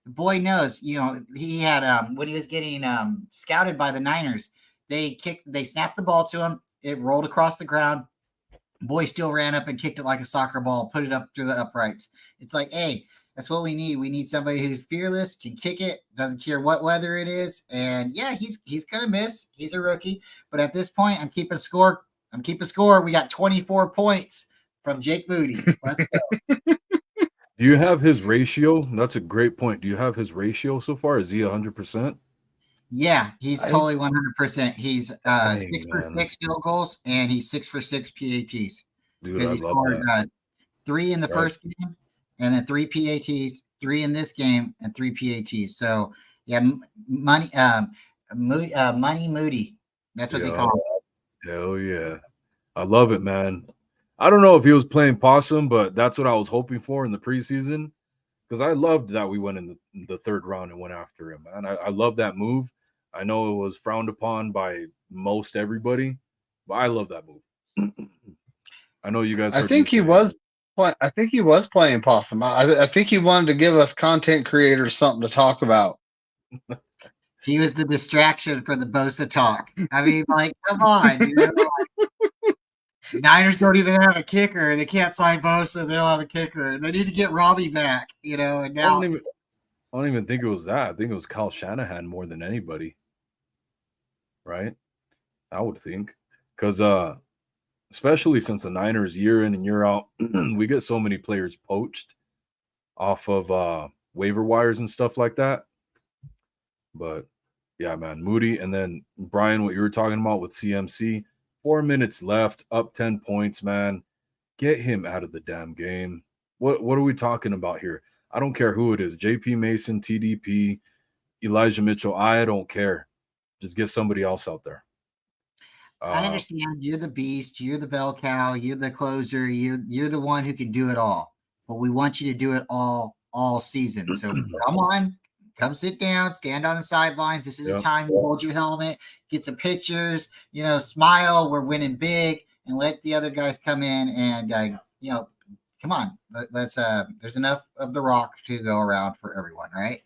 The boy knows, he had, when he was getting scouted by the Niners, they snapped the ball to him. It rolled across the ground. Boy still ran up and kicked it like a soccer ball, put it up through the uprights. It's like, hey, that's what we need. We need somebody who's fearless, can kick it, doesn't care what weather it is. And yeah, he's going to miss. He's a rookie. But at this point, I'm keeping score. We got 24 points from Jake Moody. Let's go. Do you have his ratio? That's a great point. Do you have his ratio so far? Is he 100%? Yeah, he's totally 100%. He's 6 for 6 field goals, and he's 6 for 6 PATs. Dude, I love that. 3 in the Right. first game, and then 3 PATs, 3 in this game, and 3 PATs. So yeah, money, Money Moody. That's what they Yeah. call him. Hell yeah. I love it, man. I don't know if he was playing possum, but that's what I was hoping for in the preseason. Because I loved that we went in the third round and went after him, man. I love that move. I know it was frowned upon by most everybody, but I love that move. I know you guys I heard me think he say it. was. I think he was playing possum. I think he wanted to give us content creators something to talk about. He was the distraction for the Bosa talk. I mean, like, come on, you know. Niners don't even have a kicker. They can't sign Bosa. They don't have a kicker. They need to get Robbie back, you know. And I don't now, even I don't even think it was that. I think it was Kyle Shanahan more than anybody, right? I would think. Because especially since the Niners year in and year out, we get so many players poached off of waiver wires and stuff like that. But yeah, man, Moody. And then Brian, what you were talking about with CMC, 4 minutes left, up 10 points, man. Get him out of the damn game. What are we talking about here? I don't care who it is. JP Mason, TDP, Elijah Mitchell. I don't care. Just get somebody else out there. I understand you're the beast, you're the bell cow, you're the closer, you're the one who can do it all. But we want you to do it all season. So come on, come sit down, stand on the sidelines. This is the time to hold your helmet, get some pictures, you know, smile. We're winning big, and let the other guys come in and you know, come on. Let's there's enough of the rock to go around for everyone, right?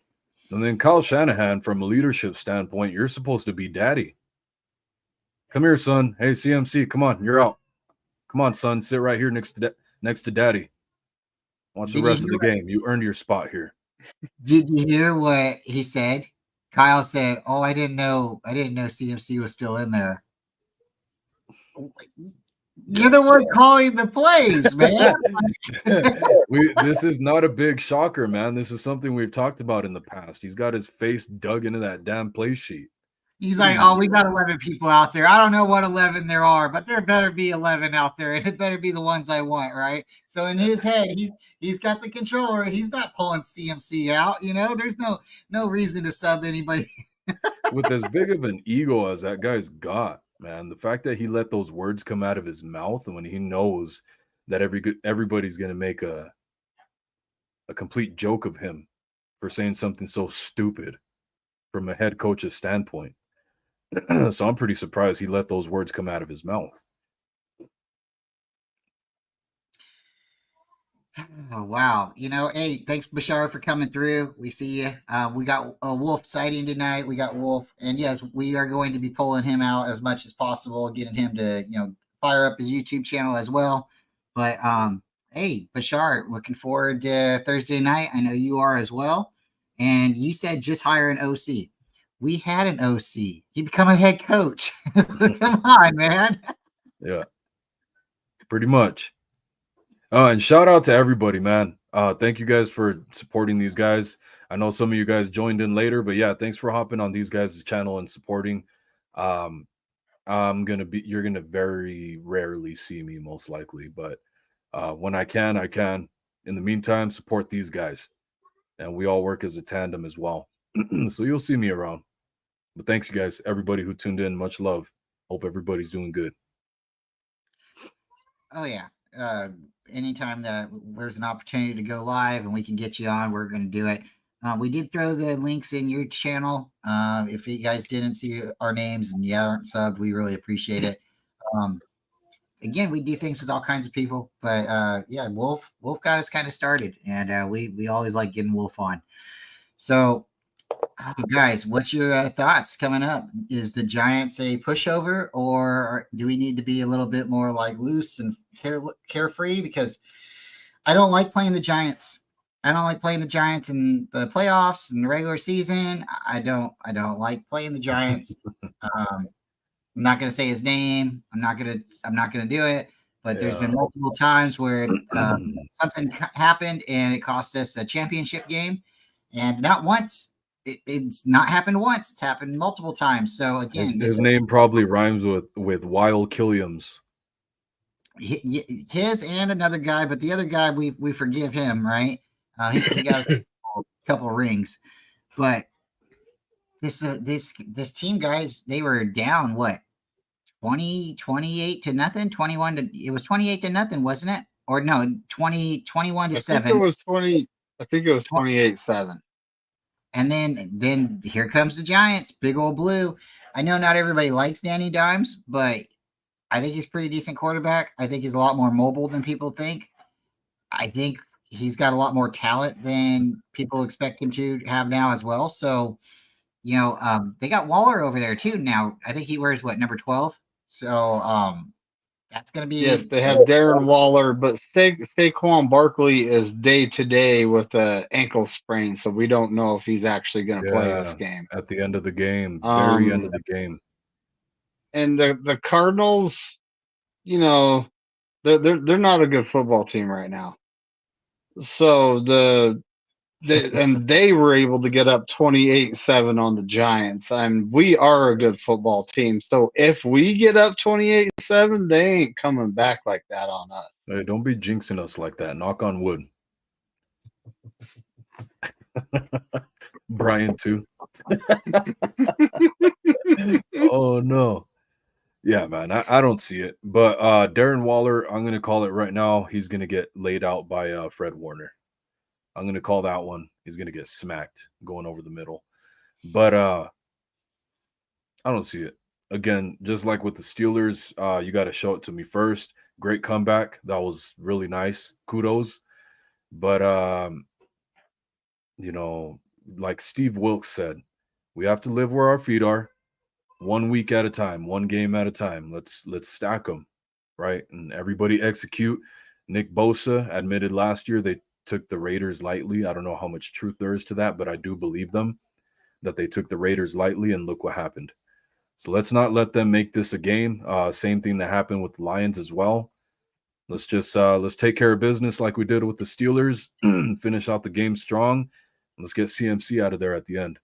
And then Kyle Shanahan, from a leadership standpoint, you're supposed to be daddy. Come here, son. Hey, CMC, come on, you're out. Come on, son, sit right here next to daddy. Watch the rest of the game. You earned your spot here. Did you hear what he said? Kyle said, "Oh, I didn't know CMC was still in there." You're the one calling the plays, man. This is not a big shocker, man. This is something we've talked about in the past. He's got his face dug into that damn play sheet. He's like, "Oh, we got 11 people out there. I don't know what 11 there are, but there better be 11 out there, and it better be the ones I want, right?" So in his head, he's got the controller. He's not pulling CMC out. You know, there's no reason to sub anybody. With as big of an ego as that guy's got, man, the fact that he let those words come out of his mouth, and when he knows that everybody's going to make a complete joke of him for saying something so stupid from a head coach's standpoint. So I'm pretty surprised he let those words come out of his mouth. Oh, wow. You know, hey, thanks, Bashar, for coming through. We see you. We got a Wolf sighting tonight. We got Wolf. And yes, we are going to be pulling him out as much as possible, getting him to, you know, fire up his YouTube channel as well. But, hey, Bashar, looking forward to Thursday night. I know you are as well. And you said just hire an OC. We had an OC. He become a head coach. Come on, man. Yeah, pretty much. And shout out to everybody, man. Thank you guys for supporting these guys. I know some of you guys joined in later, but yeah, thanks for hopping on these guys' channel and supporting. You're gonna very rarely see me, most likely, but when I can, I can. In the meantime, support these guys, and we all work as a tandem as well. So you'll see me around. But thanks, you guys, everybody who tuned in. Much love. Hope everybody's doing good. Oh yeah. Anytime that there's an opportunity to go live and we can get you on, we're going to do it. We did throw the links in your channel. If you guys didn't see our names and you aren't subbed, we really appreciate it. Again, we do things with all kinds of people, but yeah, Wolf got us kind of started, and we always like getting Wolf on. So, guys, what's your thoughts coming up? Is the Giants a pushover, or do we need to be a little bit more like loose and carefree? Because I don't like playing the Giants. I don't like playing the Giants in the playoffs and the regular season. I don't like playing the Giants. I'm not going to say his name. I'm not going to do it. But there's been multiple times where something happened and it cost us a championship game, and not once. It's not happened once. It's happened multiple times. So again, his name probably rhymes with Wild Killiams. His and another guy, but the other guy we forgive him, right? He got a couple rings, but this team, guys, they were down what 28 to nothing, 21 to it was 28 to nothing, wasn't it? Or no, 21 to I think it 7. was 20. I think it was 28-7. And then here comes the Giants, big old blue. I know not everybody likes Danny Dimes, but I think he's a pretty decent quarterback. I think he's a lot more mobile than people think. I think he's got a lot more talent than people expect him to have now as well. So, they got Waller over there too now. I think he wears what, number 12? So, that's going to Yes, be they have Darren Waller, but Saquon Barkley is day to day with a ankle sprain, so we don't know if he's actually going to play this Yeah, game. at the end of the game, very end of the game. And the Cardinals, they're not a good football team right now. So they were able to get up 28-7 on the Giants. And we are a good football team. So if we get up 28-7, they ain't coming back like that on us. Hey, don't be jinxing us like that. Knock on wood. Brian too. Oh no. Yeah, man, I don't see it. But Darren Waller, I'm gonna call it right now. He's gonna get laid out by Fred Warner. I'm gonna call that one. He's gonna get smacked going over the middle. But I don't see it. Again, just like with the Steelers, you got to show it to me first. Great comeback. That was really nice. Kudos. But like Steve Wilkes said, we have to live where our feet are, 1 week at a time, one game at a time. Let's stack them, right? And everybody execute. Nick Bosa admitted last year they took the Raiders lightly. I don't know how much truth there is to that, but I do believe them that they took the Raiders lightly, and look what happened. So let's not let them make this a game. Same thing that happened with the Lions as well. Let's just let's take care of business like we did with the Steelers, finish out the game strong. Let's get CMC out of there at the end.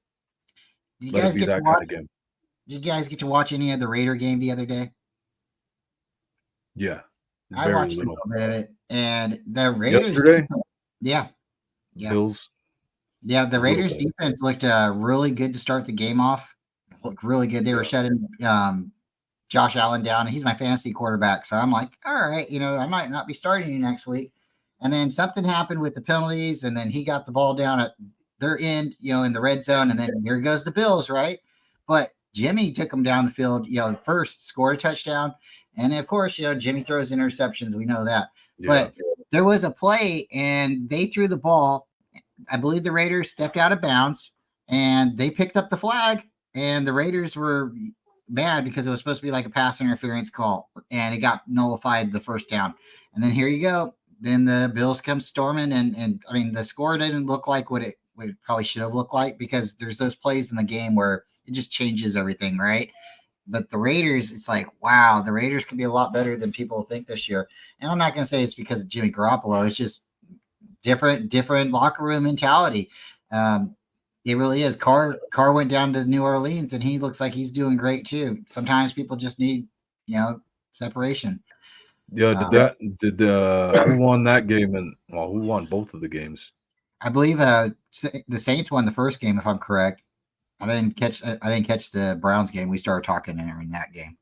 Did you Let guys it be get to that watch? kind of game. Did you guys get to watch any of the Raider game the other day? Yeah. I Very watched little. a little bit of it, and the Raiders. Yesterday? Yeah. Bills. Yeah, the A little Raiders bit. defense looked really good to start the game off. Looked really good. They were shutting Josh Allen down. He's my fantasy quarterback, so I'm like, all right, I might not be starting you next week. And then something happened with the penalties, and then he got the ball down at their end, in the red zone, and then here goes the Bills, right? But Jimmy took them down the field, first scored a touchdown, and of course, Jimmy throws interceptions. We know that, but there was a play, and they threw the ball. I believe the Raiders stepped out of bounds, and they picked up the flag, and the Raiders were mad because it was supposed to be like a pass interference call, and it got nullified the first down. And then here you go. Then the Bills come storming, and I mean the score didn't look like what it probably should have looked like, because there's those plays in the game where it just changes everything, right? But the Raiders, it's like, wow, the Raiders could be a lot better than people think this year. And I'm not going to say it's because of Jimmy Garoppolo. It's just different locker room mentality. It really is. Carr went down to New Orleans, and he looks like he's doing great too. Sometimes people just need, separation. Yeah, who won that game? And who won both of the games? I believe the Saints won the first game, if I'm correct. I didn't catch the Browns game. We started talking in that game.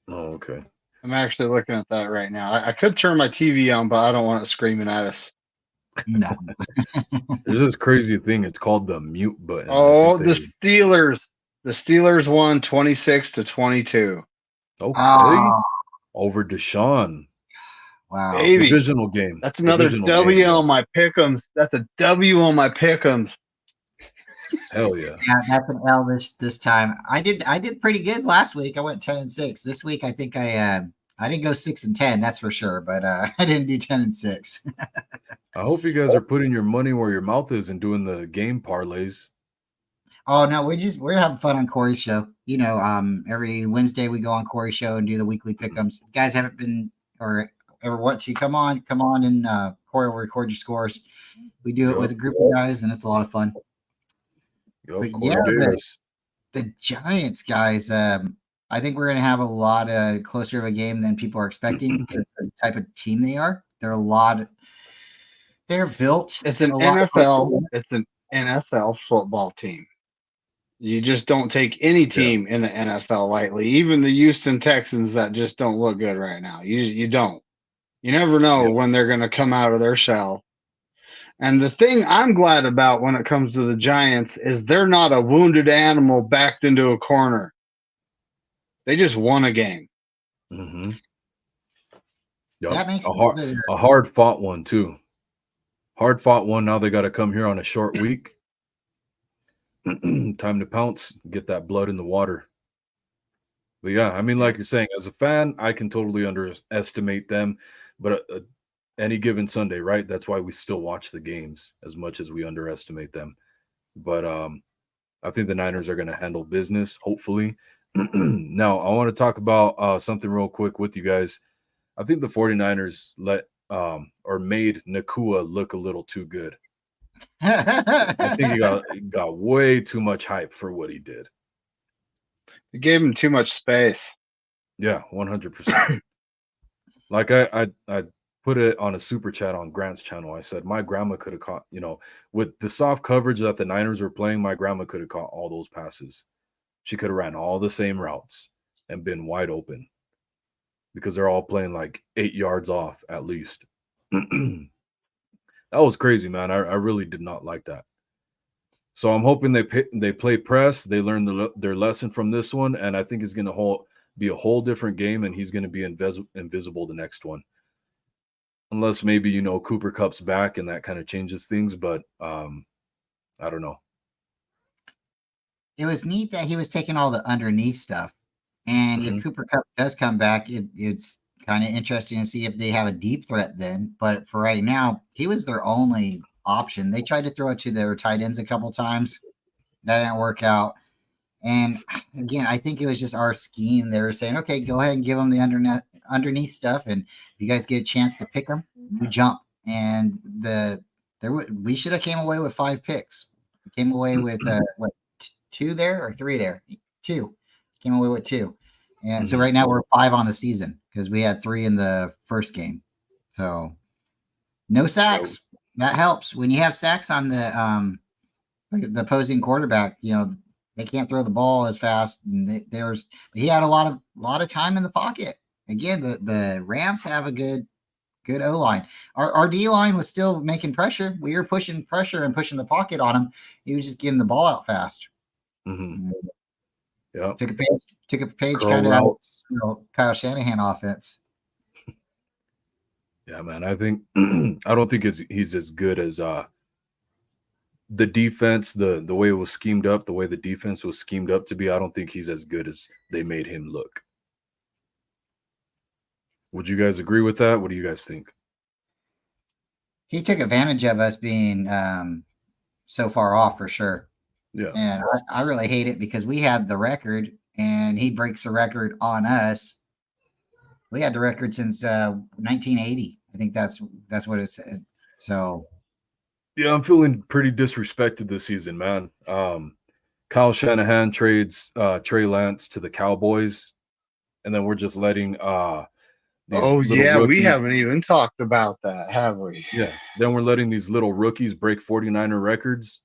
Oh, okay. I'm actually looking at that right now. I could turn my TV on, but I don't want it screaming at us. No. There's this crazy thing. It's called the mute button. Oh, the Steelers. The Steelers won 26-22. Okay. Over Deshaun. Wow. Baby. Divisional game. That's another W on my pick'ems. That's a W on my pick'ems. Hell yeah. Yeah, that's an L this time. I did pretty good last week. I went 10-6. This week I think I didn't go 6-10, that's for sure, but I didn't do 10-6. I hope you guys are putting your money where your mouth is and doing the game parlays. Oh no, we're having fun on Corey's show. Every Wednesday we go on Corey's show and do the weekly pick'ems. If you guys haven't been or ever want to, come on, and Corey will record your scores. We do it with a group of guys, and it's a lot of fun. Yep, But yeah, the Giants guys. I think we're going to have a lot closer of a game than people are expecting because the type of team they are. They're built It's an a lot. NFL. It's an NFL football team. You just don't take any team in the NFL lightly. Even the Houston Texans that just don't look good right now. You don't. You never know when they're going to come out of their shell. And the thing I'm glad about when it comes to the Giants is they're not a wounded animal backed into a corner. They just won a game. Mm-hmm. That makes a hard fought one too. Hard fought one. Now they got to come here on a short week. Time to pounce, get that blood in the water. But yeah, I mean, like you're saying, as a fan, I can totally underestimate them. But any given Sunday, right? That's why we still watch the games as much as we underestimate them. But I think the Niners are going to handle business, hopefully. Now, I want to talk about something real quick with you guys. I think the 49ers made Nakua look a little too good. I think he got way too much hype for what he did. You gave him too much space. Yeah, 100%. Like I put it on a super chat on Grant's channel. I said my grandma could have caught, with the soft coverage that the Niners were playing, my grandma could have caught all those passes. She could have ran all the same routes and been wide open because they're all playing like 8 yards off at least. That was crazy, man. I really did not like that. So I'm hoping they play press. They learn their lesson from this one, and I think it's going to be a whole different game, and he's going to be invisible the next one. Unless maybe, Cooper Kupp's back and that kind of changes things, but I don't know. It was neat that he was taking all the underneath stuff. And if Cooper Kupp does come back, it's kind of interesting to see if they have a deep threat then. But for right now, he was their only option. They tried to throw it to their tight ends a couple times. That didn't work out. And again, I think it was just our scheme. They were saying, okay, go ahead and give them the underneath stuff. And if you guys get a chance to pick them, you jump. And we should have came away with 5 picks. We came away with 2 there or 3 there? 2. Came away with 2. And so right now we're 5 on the season because we had 3 in the first game. So no sacks. That helps. When you have sacks on the opposing quarterback, they can't throw the ball as fast. And he had a lot of time in the pocket. Again, the Rams have a good O-line. Our D-line was still making pressure. We were pushing pressure and pushing the pocket on him. He was just getting the ball out fast. Mm-hmm. Yeah. Took a page kind of out of Kyle Shanahan offense. Yeah, man. I think I don't think he's as good as the defense, the way it was schemed up, the way the defense was schemed up to be. I don't think he's as good as they made him look. Would you guys agree with that? What do you guys think? He took advantage of us being so far off for sure. Yeah. And I really hate it because we had the record and he breaks the record on us. We had the record since 1980. I think that's what it said. So yeah, I'm feeling pretty disrespected this season, man. Kyle Shanahan trades Trey Lance to the Cowboys, and then we're just letting rookies, we haven't even talked about that, have we? Yeah. Then we're letting these little rookies break 49er records.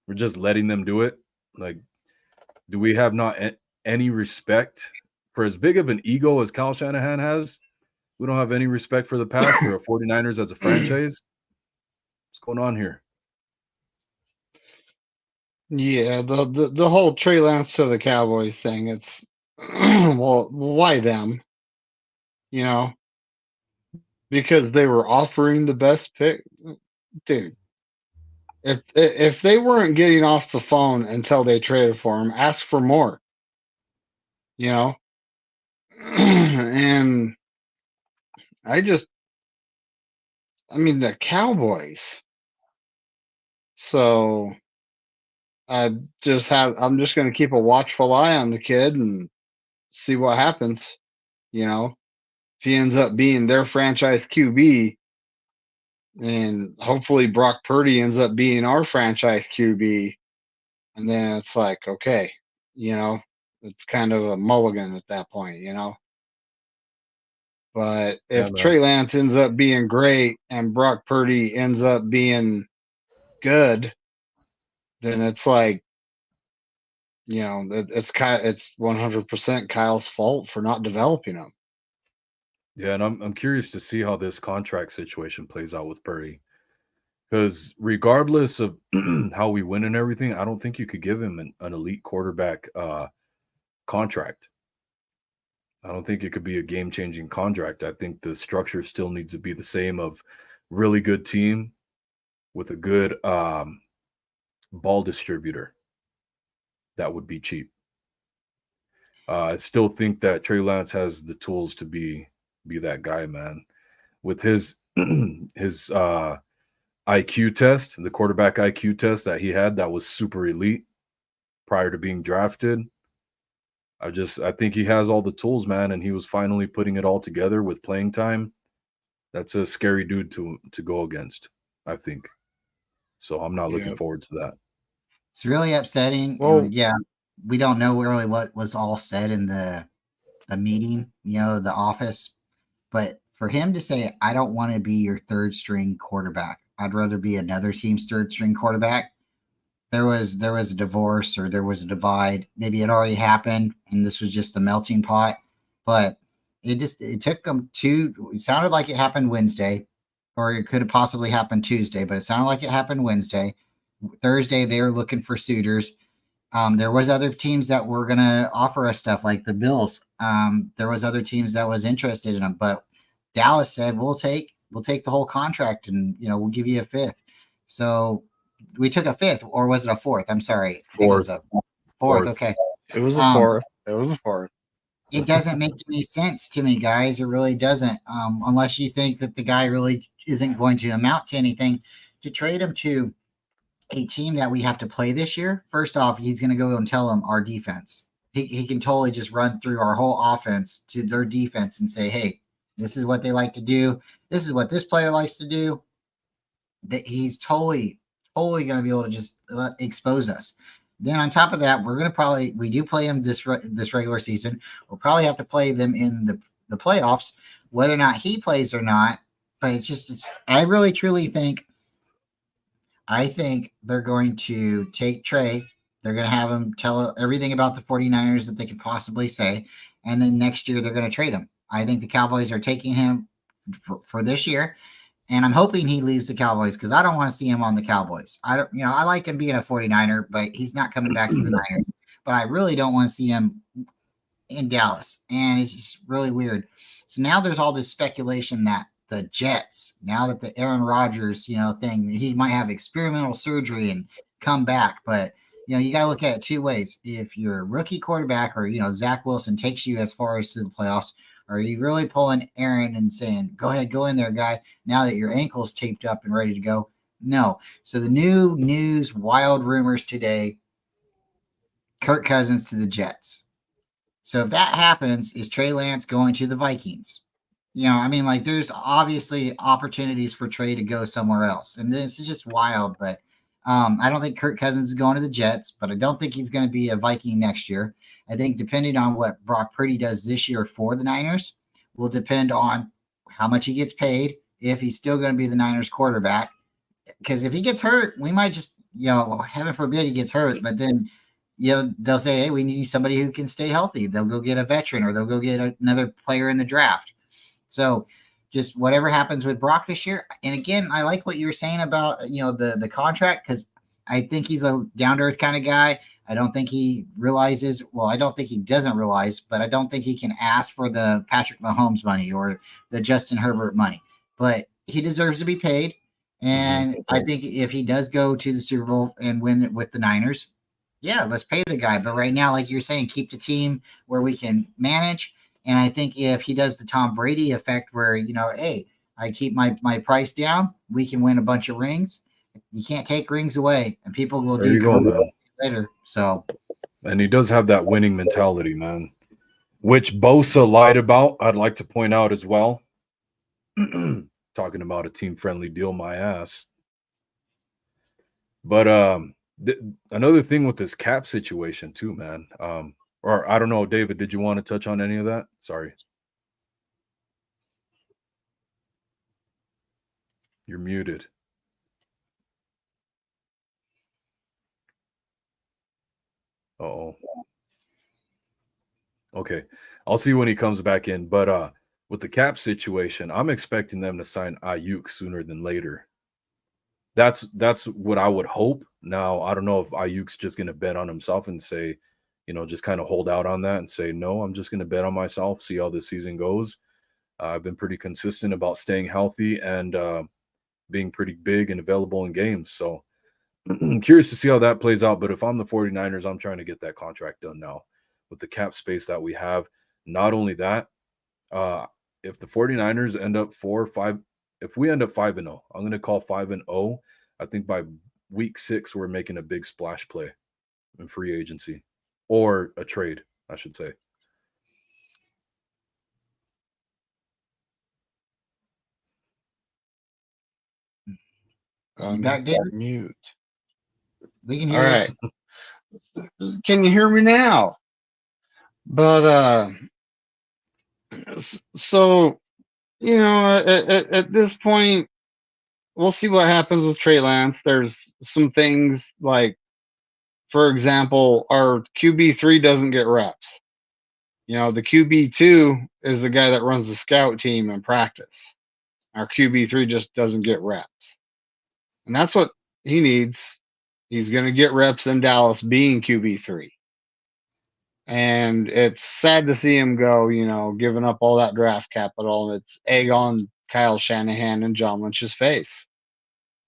We're just letting them do it. Like, do we have not any respect for as big of an ego as Kyle Shanahan has? We don't have any respect for the past for the 49ers as a franchise. What's going on here? Yeah, the whole Trey Lance to the Cowboys thing, it's well, why them? Because they were offering the best pick. Dude, if they weren't getting off the phone until they traded for him, ask for more. And the Cowboys. So I'm just going to keep a watchful eye on the kid and see what happens. If he ends up being their franchise QB, and hopefully Brock Purdy ends up being our franchise QB, and then it's like, okay, it's kind of a mulligan at that point, you know. But Yeah, if man. Trey Lance ends up being great and Brock Purdy ends up being good, then it's like, you know, it's 100% Kyle's fault for not developing them. Yeah, and I'm curious to see how this contract situation plays out with Purdy. Because regardless of how we win and everything, I don't think you could give him an elite quarterback contract. I don't think it could be a game-changing contract. I think the structure still needs to be the same of really good team with a good ball distributor that would be cheap. I still think that Trey Lance has the tools to be that guy, man. With his his IQ test, the quarterback IQ test that he had that was super elite prior to being drafted. I think he has all the tools, man, and he was finally putting it all together with playing time. That's a scary dude to go against, I think. So I'm not looking Yeah. forward to that. It's really upsetting. Well, And yeah, we don't know really what was all said in the meeting, the office. But for him to say, I don't want to be your third string quarterback, I'd rather be another team's third string quarterback. There was a divorce or there was a divide. Maybe it already happened and this was just the melting pot. But it took them it sounded like it happened Wednesday, or it could have possibly happened Tuesday, but it sounded like it happened Wednesday. Thursday they were looking for suitors. There was other teams that were going to offer us stuff like the Bills. There was other teams that was interested in them, but Dallas said we'll take the whole contract and we'll give you a fifth. So we took a fifth, or was it a fourth? I'm sorry, I think it was a fourth. Okay, it was a fourth. It was a fourth. it doesn't make any sense to me, guys. It really doesn't. Unless you think that the guy really isn't going to amount to anything, to trade him to a team that we have to play this year. First off, he's going to go and tell them our defense. He can totally just run through our whole offense to their defense and say, hey, this is what they like to do. This is what this player likes to do. That he's totally going to be able to just expose us. Then on top of that, we do play them this regular season. We'll probably have to play them in the playoffs, whether or not he plays or not. But I really truly think they're going to take Trey. They're going to have him tell everything about the 49ers that they can possibly say. And then next year, they're going to trade him. I think the Cowboys are taking him for this year. And I'm hoping he leaves the Cowboys because I don't want to see him on the Cowboys. I like him being a 49er, but he's not coming back to the Niners. But I really don't want to see him in Dallas. And it's just really weird. So now there's all this speculation that the Jets, now that the Aaron Rodgers, thing, he might have experimental surgery and come back. But, you got to look at it two ways. If you're a rookie quarterback or, Zach Wilson takes you as far as to the playoffs, are you really pulling Aaron and saying, go ahead, go in there, guy, now that your ankle's taped up and ready to go? No. So the new news, wild rumors today, Kirk Cousins to the Jets. So if that happens, is Trey Lance going to the Vikings? There's obviously opportunities for Trey to go somewhere else. And this is just wild, but I don't think Kirk Cousins is going to the Jets, but I don't think he's going to be a Viking next year. I think depending on what Brock Purdy does this year for the Niners will depend on how much he gets paid, if he's still going to be the Niners quarterback. Because if he gets hurt, we might just, heaven forbid he gets hurt, but then, they'll say, hey, we need somebody who can stay healthy. They'll go get a veteran or they'll go get another player in the draft. So just whatever happens with Brock this year. And again, I like what you were saying about, the contract, because I think he's a down-to-earth kind of guy. I don't think he realizes, I don't think he doesn't realize, but I don't think he can ask for the Patrick Mahomes money or the Justin Herbert money. But he deserves to be paid. And I think if he does go to the Super Bowl and win with the Niners, yeah, let's pay the guy. But right now, like you're saying, keep the team where we can manage. And I think if he does the Tom Brady effect where, hey, I keep my price down, we can win a bunch of rings. You can't take rings away, and people will do later. So, and he does have that winning mentality, man, which Bosa lied about. I'd like to point out as well. Talking about a team-friendly deal, my ass. But another thing with this cap situation too, man. Or I don't know, David, did you want to touch on any of that? Sorry. You're muted. Uh-oh. Okay. I'll see when he comes back in. But with the cap situation, I'm expecting them to sign Ayuk sooner than later. That's what I would hope. Now, I don't know if Ayuk's just going to bet on himself and say, just kind of hold out on that and say, no, I'm just going to bet on myself, see how this season goes. I've been pretty consistent about staying healthy and being pretty big and available in games. So I'm curious to see how that plays out. But if I'm the 49ers, I'm trying to get that contract done now with the cap space that we have. Not only that, if the 49ers end up 4-5, if we end up 5-0, I'm going to call 5-0. I think by week 6, we're making a big splash play in free agency or a trade, I should say. You back, David? Mute. We can All hear right. Can you hear me now? But so at this point, we'll see what happens with Trey Lance. There's some things like, for example, our QB3 doesn't get reps. The QB2 is the guy that runs the scout team in practice. Our QB3 just doesn't get reps. And that's what he needs. He's going to get reps in Dallas being QB3. And it's sad to see him go, giving up all that draft capital. It's egg on Kyle Shanahan and John Lynch's face.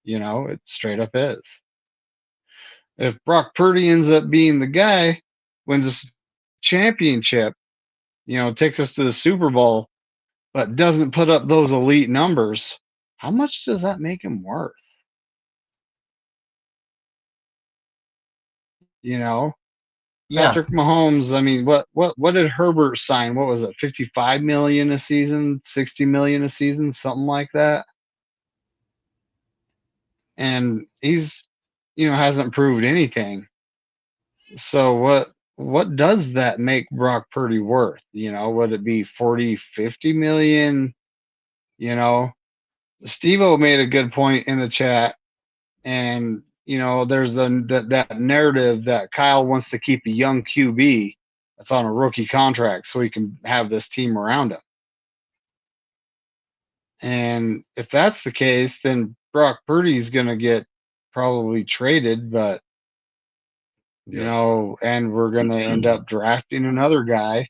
It straight up is. If Brock Purdy ends up being the guy, wins a championship, takes us to the Super Bowl, but doesn't put up those elite numbers, how much does that make him worth? Yeah. Patrick Mahomes, I mean, what did Herbert sign? What was it? 55 million a season, 60 million a season, something like that. And he's, hasn't proved anything. So what does that make Brock Purdy worth? Would it be 40, 50 million? Steve-O made a good point in the chat, and there's that narrative that Kyle wants to keep a young QB that's on a rookie contract so he can have this team around him. And if that's the case, then Brock Purdy's going to get probably traded, but and we're going to end up drafting another guy.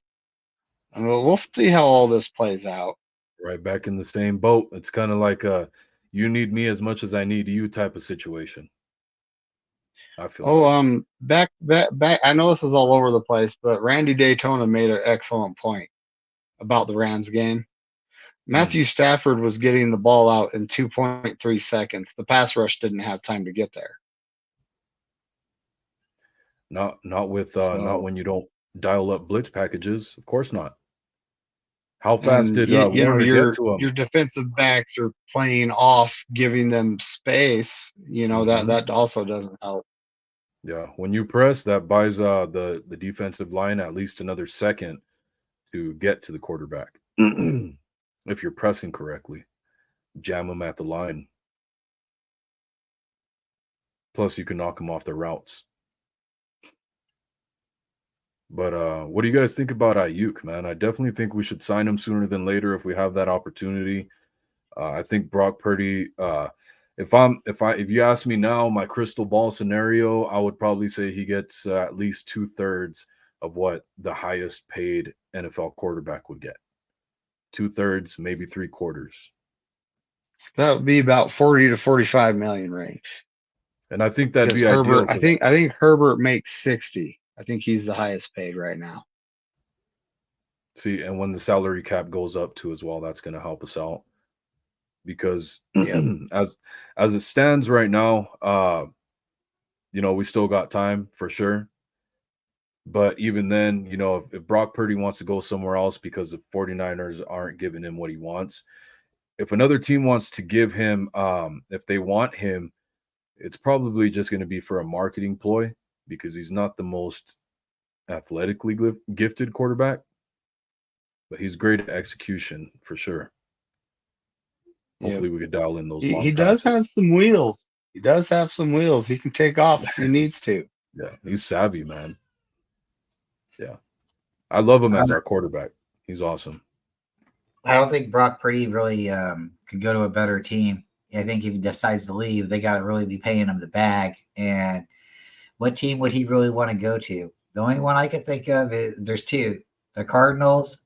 And we'll see how all this plays out. Right back in the same boat. It's kind of like you need me as much as I need you type of situation. I feel back. I know this is all over the place, but Randy Daytona made an excellent point about the Rams game. Matthew Stafford was getting the ball out in 2.3 seconds. The pass rush didn't have time to get there. Not when you don't dial up blitz packages. Of course not. How fast did Warner get to him? Your defensive backs are playing off, giving them space. That also doesn't help. Yeah, when you press, that buys the defensive line at least another second to get to the quarterback. If you're pressing correctly, jam them at the line. Plus, you can knock them off their routes. But what do you guys think about Ayuk, man? I definitely think we should sign him sooner than later if we have that opportunity. I think Brock Purdy. If you ask me now, my crystal ball scenario, I would probably say he gets at least 2/3 of what the highest paid NFL quarterback would get. 2/3, maybe 3/4. So that would be about 40 to 45 million range. And I think that'd be Herbert, ideal. I think Herbert makes 60. I think he's the highest paid right now. See, and when the salary cap goes up too as well, that's going to help us out. Because as it stands right now, we still got time for sure. But even then, if Brock Purdy wants to go somewhere else because the 49ers aren't giving him what he wants, if another team wants to give him, if they want him, it's probably just going to be for a marketing ploy because he's not the most athletically gifted quarterback, but he's great at execution for sure. Hopefully, we could dial in those long He does passes. have some wheels. He does have some wheels. He can take off if he needs to. Yeah, he's savvy, man. Yeah, I love him as our quarterback. He's awesome. I don't think Brock Purdy really could go to a better team. I think if he decides to leave, they got to really be paying him the bag. And what team would he really want to go to? The only one I could think of is there's two. The Cardinals.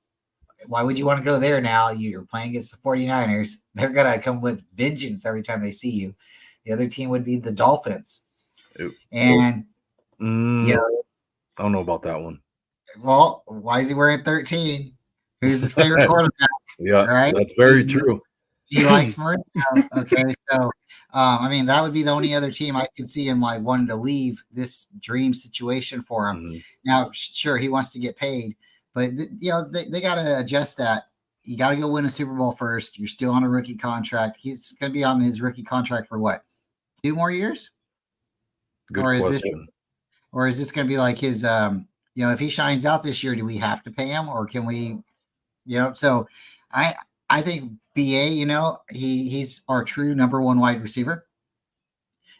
Why would you want to go there now? You're playing against the 49ers. They're going to come with vengeance every time they see you. The other team would be the Dolphins. And, you know, I don't know about that one. Well, why is he wearing 13? Who's his favorite quarterback? Yeah, right? That's very true. He likes Marino. Okay, so I mean that would be the only other team I could see him like wanting to leave this dream situation for him. Mm-hmm. Now, sure, he wants to get paid, but you know they got to adjust that. You got to go win a Super Bowl first. You're still on a rookie contract. He's going to be on his rookie contract for what? 2 more years? Good question. Or is this going to be like his? You know, if he shines out this year, do we have to pay him, or can we? You know, so I think BA, you know, he's our true number one wide receiver.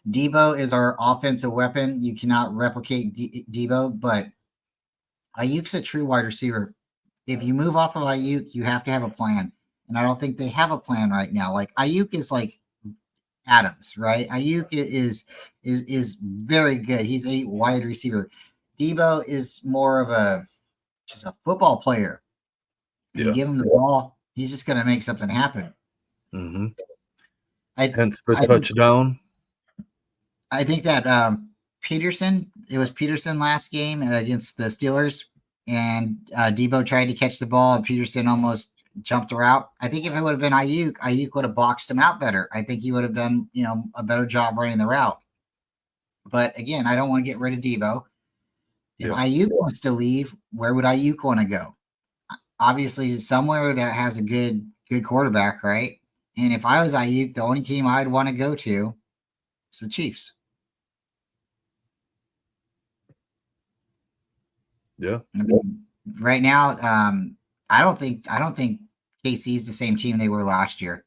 Debo is our offensive weapon. You cannot replicate Debo, but Ayuk's a true wide receiver. If you move off of Ayuk, you have to have a plan. And I don't think they have a plan right now. Like Ayuk is like Adams, right? Ayuk is very good. He's a wide receiver. Debo is more of just a football player. You give him the ball, he's just going to make something happen. Mm-hmm. Hence the touchdown. I think that Peterson, it was Peterson last game against the Steelers, and Debo tried to catch the ball, and Peterson almost jumped the route. I think if it would have been Ayuk would have boxed him out better. I think he would have done, you know, a better job running the route. But again, I don't want to get rid of Debo. If Ayuk wants to leave, where would Ayuk want to go? Obviously, somewhere that has a good quarterback, right? And if I was Ayuk, the only team I'd want to go to is the Chiefs. Yeah. I mean, right now, I don't think KC is the same team they were last year.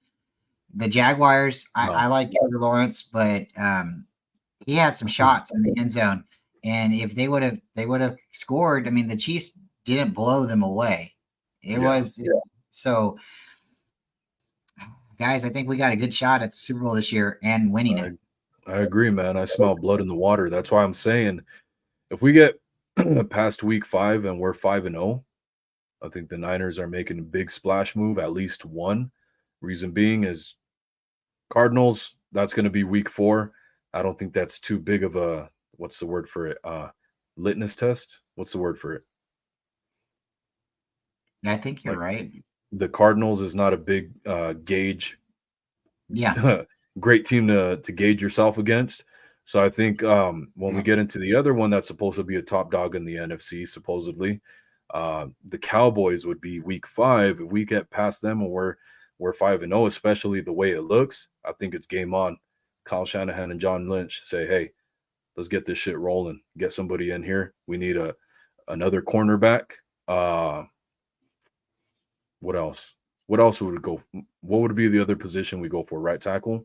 The Jaguars, I like Trevor Lawrence, but he had some shots in the end zone, and if they would have scored. I mean, the Chiefs didn't blow them away. It was so, guys. I think we got a good shot at the Super Bowl this year and winning it. I agree, man. I smell blood in the water. That's why I'm saying if we get past week 5 and we're 5-0, I think the Niners are making a big splash move, at least one. Reason being is Cardinals, that's going to be week 4. I don't think that's too big of a, what's the word for it? Litmus test? What's the word for it? I think you're right. The Cardinals is not a big gauge. Yeah. Great team to gauge yourself against. So I think when we get into the other one that's supposed to be a top dog in the NFC, supposedly, the Cowboys would be week 5. If we get past them and we're 5-0, especially the way it looks, I think it's game on. Kyle Shanahan and John Lynch say, hey, let's get this shit rolling. Get somebody in here. We need another cornerback. What else? What else would it go? What would be the other position we go for? Right tackle?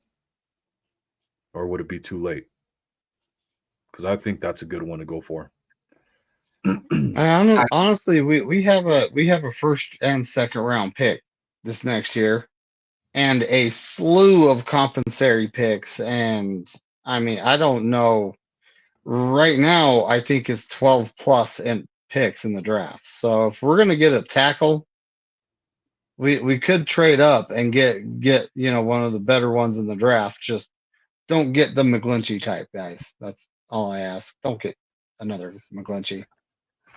Or would it be too late? Because I think that's a good one to go for. Honestly, we have a first and second round pick this next year, and a slew of compensatory picks. And I mean, I don't know. Right now, I think it's 12 plus in picks in the draft. So if we're gonna get a tackle, we could trade up and get you know one of the better ones in the draft. Just don't get the McGlinchey type guys. That's all I ask. Don't get another McGlinchey.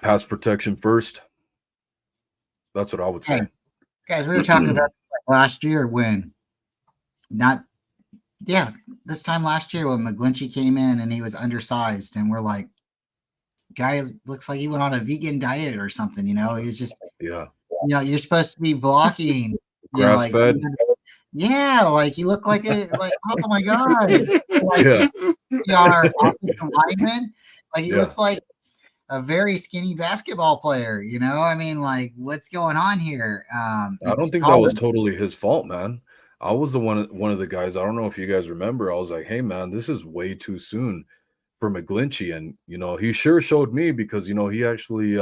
Pass protection first. That's what I would say. Hey, guys, we were talking about last year when this time last year when McGlinchey came in and he was undersized, and we're like, guy looks like he went on a vegan diet or something, you know. He was just you know, you're supposed to be blocking grass fed. Yeah, like he looked like oh my god. Like our offensive lineman. Like he looks like a very skinny basketball player. You know, I mean, like, what's going on here? I don't It's think that was college. totally his fault, man. I was the one of the guys. I don't know if you guys remember. I was like, "Hey, man, this is way too soon for McGlinchey," and he sure showed me because he actually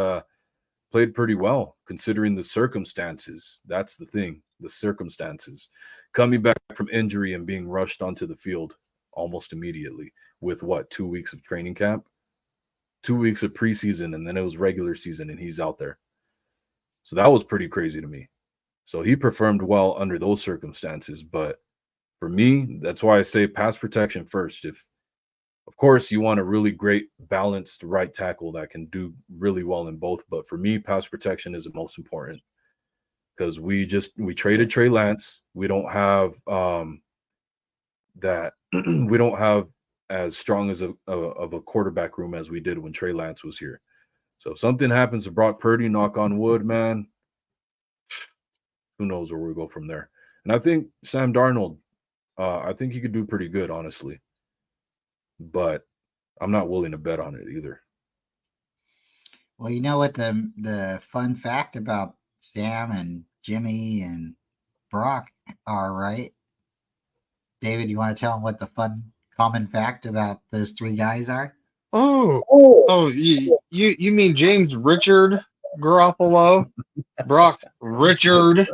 played pretty well considering the circumstances. That's the thing, the circumstances. Coming back from injury and being rushed onto the field almost immediately with what 2 weeks of training camp, 2 weeks of preseason, and then it was regular season, and he's out there. So that was pretty crazy to me. So he performed well under those circumstances. But for me, that's why I say pass protection first. If, of course, you want a really great, balanced right tackle that can do really well in both. But for me, pass protection is the most important because we traded Trey Lance. We don't have that. We don't have as strong as of a quarterback room as we did when Trey Lance was here. So if something happens to Brock Purdy, knock on wood, man, who knows where we go from there. And I think Sam Darnold, I think he could do pretty good, honestly. But I'm not willing to bet on it either. Well, you know what the fun fact about Sam and Jimmy and Brock are, right? David, you want to tell them what the fun common fact about those three guys are? Oh, you mean James Richard Garoppolo, Brock Richard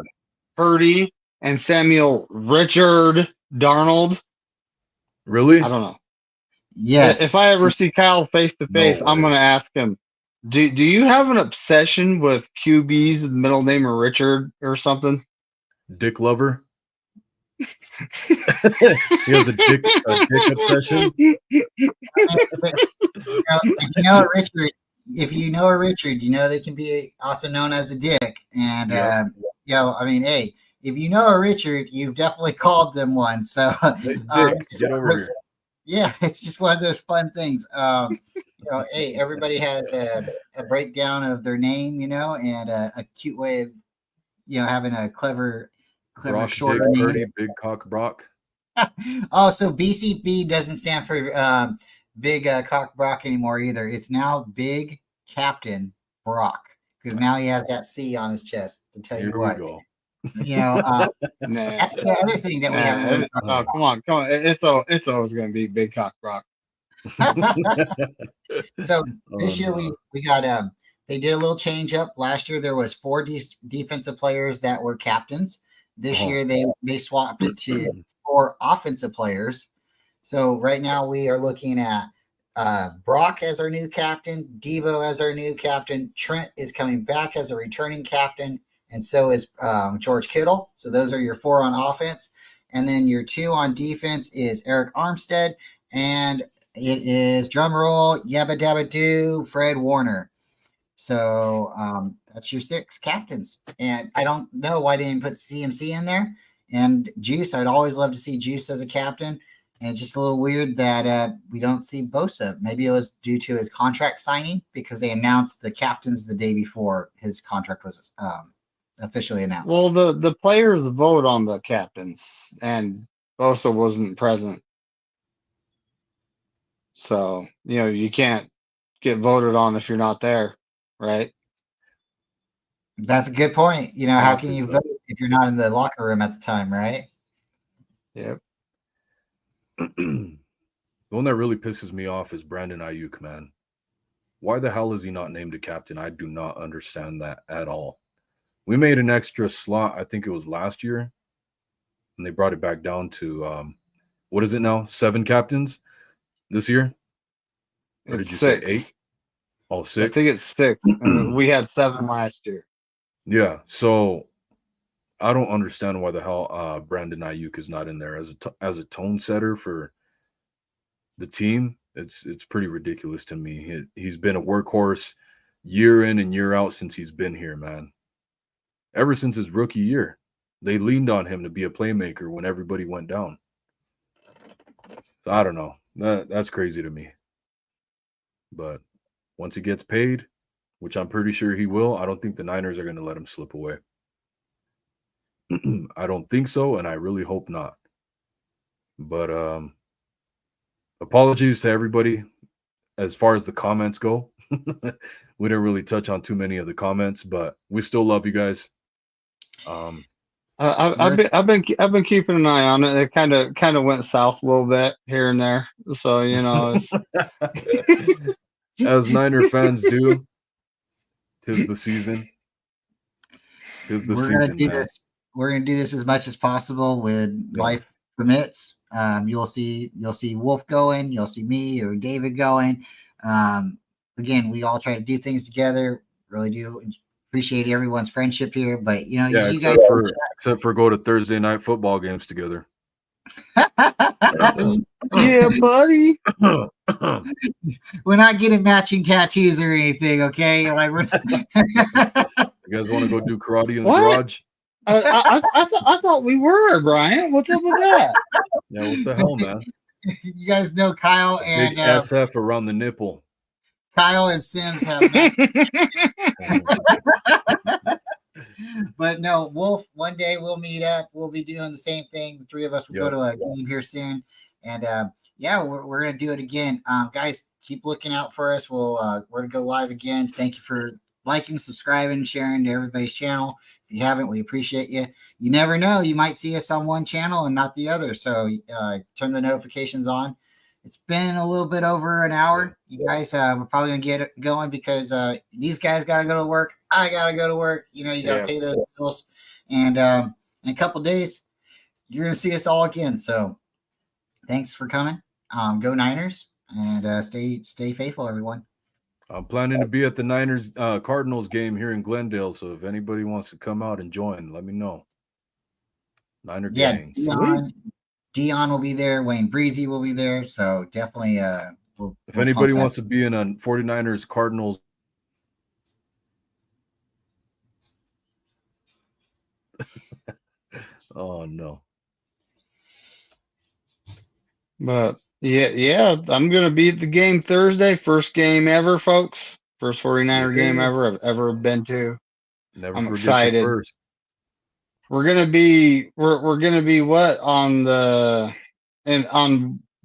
Purdy, and Samuel Richard Darnold? Really? I don't know. Yes. If I ever see Kyle face to face, I'm way. going to ask him, do you have an obsession with QB's middle name or Richard or something? Dick lover? He has a dick obsession? Richard, if you know a Richard, you know they can be also known as a dick. And, I mean, hey, if you know a Richard, you've definitely called them one. So, Dick, get over here. Yeah, it's just one of those fun things. Hey, everybody has a breakdown of their name, and a cute way of, having a clever Brock, short Dick, name. Purdy, Big Cock Brock. Oh, so BCB doesn't stand for Big Cock Brock anymore either. It's now Big Captain Brock because now he has that C on his chest. To tell you what, go. That's the other thing that we haven't. Oh, come on! It's always going to be Big Cock Brock. So this year we got they did a little change up. Last year there was 4 defensive players that were captains. This year they swapped it to 4 offensive players. So right now we are looking at Brock as our new captain, Deebo as our new captain, Trent is coming back as a returning captain, and so is George Kittle. So those are your 4 on offense. And then your 2 on defense is Eric Armstead, and it is drum roll, yabba dabba doo, Fred Warner. So that's your 6 captains. And I don't know why they didn't put CMC in there. And Juice, I'd always love to see Juice as a captain. And it's just a little weird that we don't see Bosa. Maybe it was due to his contract signing because they announced the captains the day before his contract was officially announced. Well, the players vote on the captains, and Bosa wasn't present. So, you can't get voted on if you're not there, right? That's a good point. How can you vote if you're not in the locker room at the time, right? Yep. The one that really pisses me off is Brandon Ayuk, man. Why the hell is he not named a captain? I do not understand that at all. We made an extra slot, I think it was last year, and they brought it back down to what is it now? 7 captains this year? Or did you say 8? Oh, 6? I think it's 6. We had 7 last year. Yeah, so I don't understand why the hell Brandon Ayuk is not in there as a tone setter for the team. It's pretty ridiculous to me. He's been a workhorse year in and year out since he's been here, man. Ever since his rookie year, they leaned on him to be a playmaker when everybody went down. So I don't know. That's crazy to me. But once he gets paid, which I'm pretty sure he will, I don't think the Niners are going to let him slip away. I don't think so, and I really hope not. But apologies to everybody. as far as the comments go, we didn't really touch on too many of the comments, but we still love you guys. I've been keeping an eye on it. It kind of went south a little bit here and there. So it's as Niner fans do, 'tis the season. 'Tis the season, man. We're gonna do this as much as possible when life permits. You'll see Wolf going, you'll see me or David going. Again, we all try to do things together. Really do appreciate everyone's friendship here, but you except guys except for go to Thursday night football games together. Yeah, buddy. We're not getting matching tattoos or anything, okay? Like we're You guys want to go do karate in the garage? I thought we were, Brian. What's up with that? Yeah, what the hell, man? You guys know Kyle and big SF around the nipple. Kyle and Sims have but no, Wolf, one day we'll meet up. We'll be doing the same thing. The three of us will go to a game here soon. And we're gonna do it again. Guys, keep looking out for us. We're gonna go live again. Thank you for liking, subscribing, sharing to everybody's channel. If you haven't, we appreciate you. You never know, you might see us on one channel and not the other. So turn the notifications on. It's been a little bit over an hour. You guys, we're probably gonna get it going because these guys gotta go to work. I gotta go to work. You gotta pay those bills. And in a couple days, you're gonna see us all again. So thanks for coming. Go Niners and stay faithful, everyone. I'm planning to be at the Niners Cardinals game here in Glendale. So if anybody wants to come out and join, let me know. Niner gang. Dion will be there. Wayne Breezy will be there. So definitely if anybody wants to be in a 49ers Cardinals. Oh no. But yeah, I'm gonna be at the game Thursday. First game ever, folks. First 49er game ever I've ever been to. I'm excited. We're gonna be what on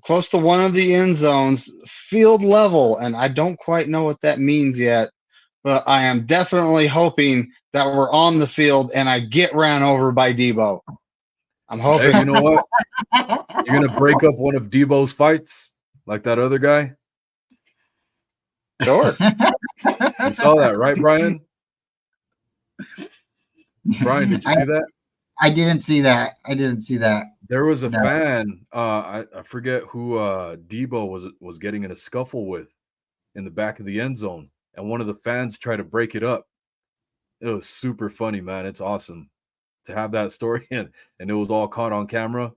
close to one of the end zones, field level, and I don't quite know what that means yet, but I am definitely hoping that we're on the field and I get ran over by Debo. I'm hoping. Hey, you know what? You're gonna break up one of Debo's fights like that other guy. Sure. You saw that, right, Brian? Brian, did you see that? I didn't see that. There was a fan. I forget who Debo was getting in a scuffle with in the back of the end zone, and one of the fans tried to break it up. It was super funny, man. It's awesome to have that story and it was all caught on camera.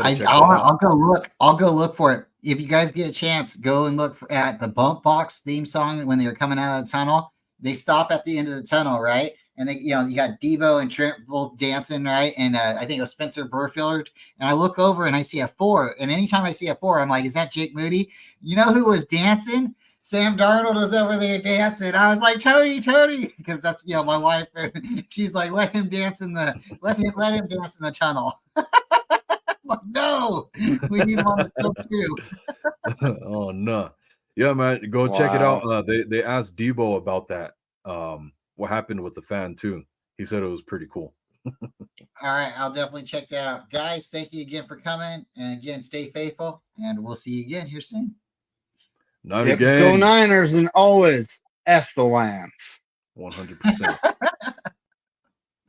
I'll go look for it. If you guys get a chance, go and look at the Bump Box theme song when they were coming out of the tunnel. They stop at the end of the tunnel, right? And they, you got Debo and Trent both dancing, right? And I think it was Spencer Burfield. And I look over and I see a 4. And anytime I see a 4, I'm like, is that Jake Moody? You know who was dancing? Sam Darnold was over there dancing. I was like, Tony, because that's my wife. She's like, let him dance in the tunnel. I'm like, no, we need him on the field too. Oh no, yeah, man, go check it out. They asked Debo about that. What happened with the fan too? He said it was pretty cool. All right, I'll definitely check that out, guys. Thank you again for coming, and again, stay faithful, and we'll see you again here soon. Niner gang. Go Niners, and always F the Lambs. 100%.